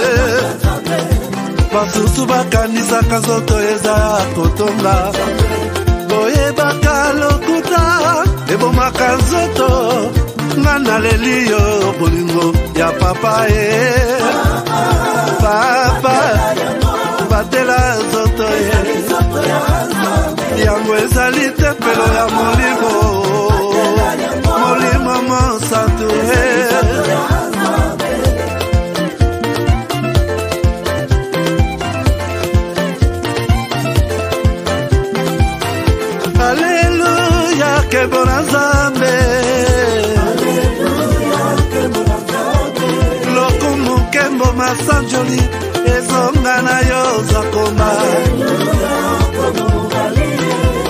Basusu bakanisa kazoto eza kotonga Boye bakalokuta ebomaka nzoto Ngana leliyo bolingo ya papa Papa batela nzoto yango ezali tempelo ya molimo mosantu Alléluia kebona Nzambe Lokumu kembo masanjoli ezonga na yo zakoma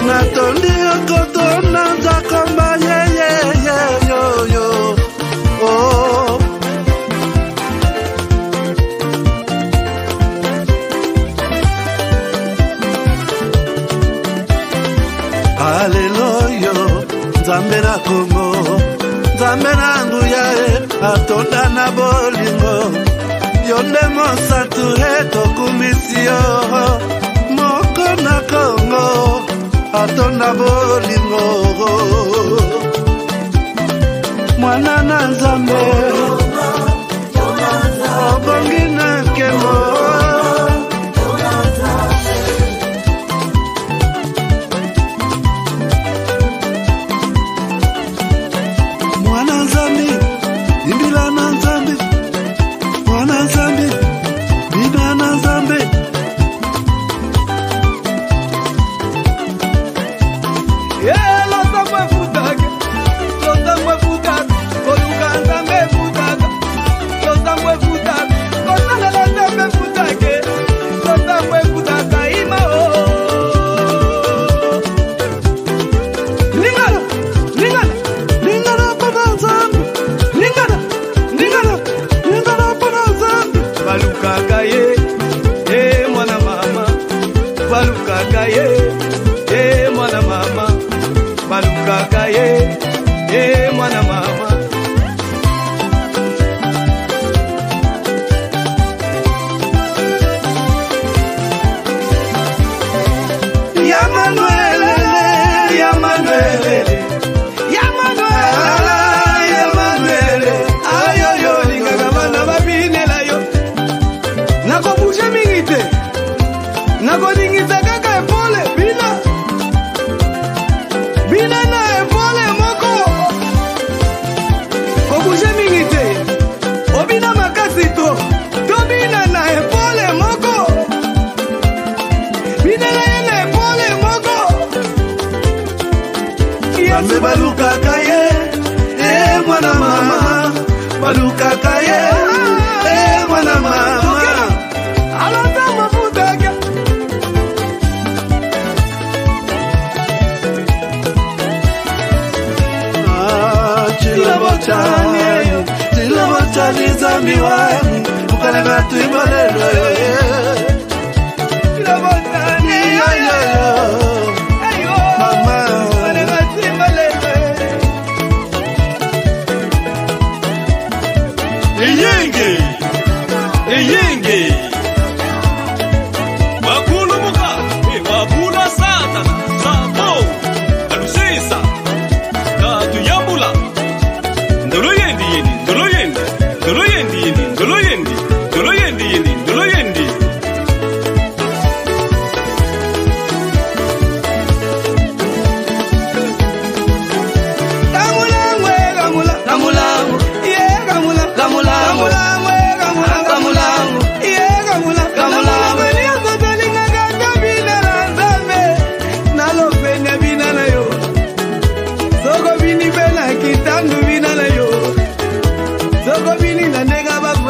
Natondi okotona zakoma yo oh Hallelujah Nzambe na Kongo Nzambe na nguya atonda na bolingo Yonde mosatu tokumisio Moko na Kongo atonda bolingo Mwana na Nzambe Obongi na kemo Mwana mama balukaka ye mwana mama alata mafutaka chilabotani zambi wangu ukalanga tuibalelo chilabotani mama ukalanga tuibalelo eyenge wakulumuka wabula satana sabo alusisa katuyambula ndoloyendi Soko bini na nega babu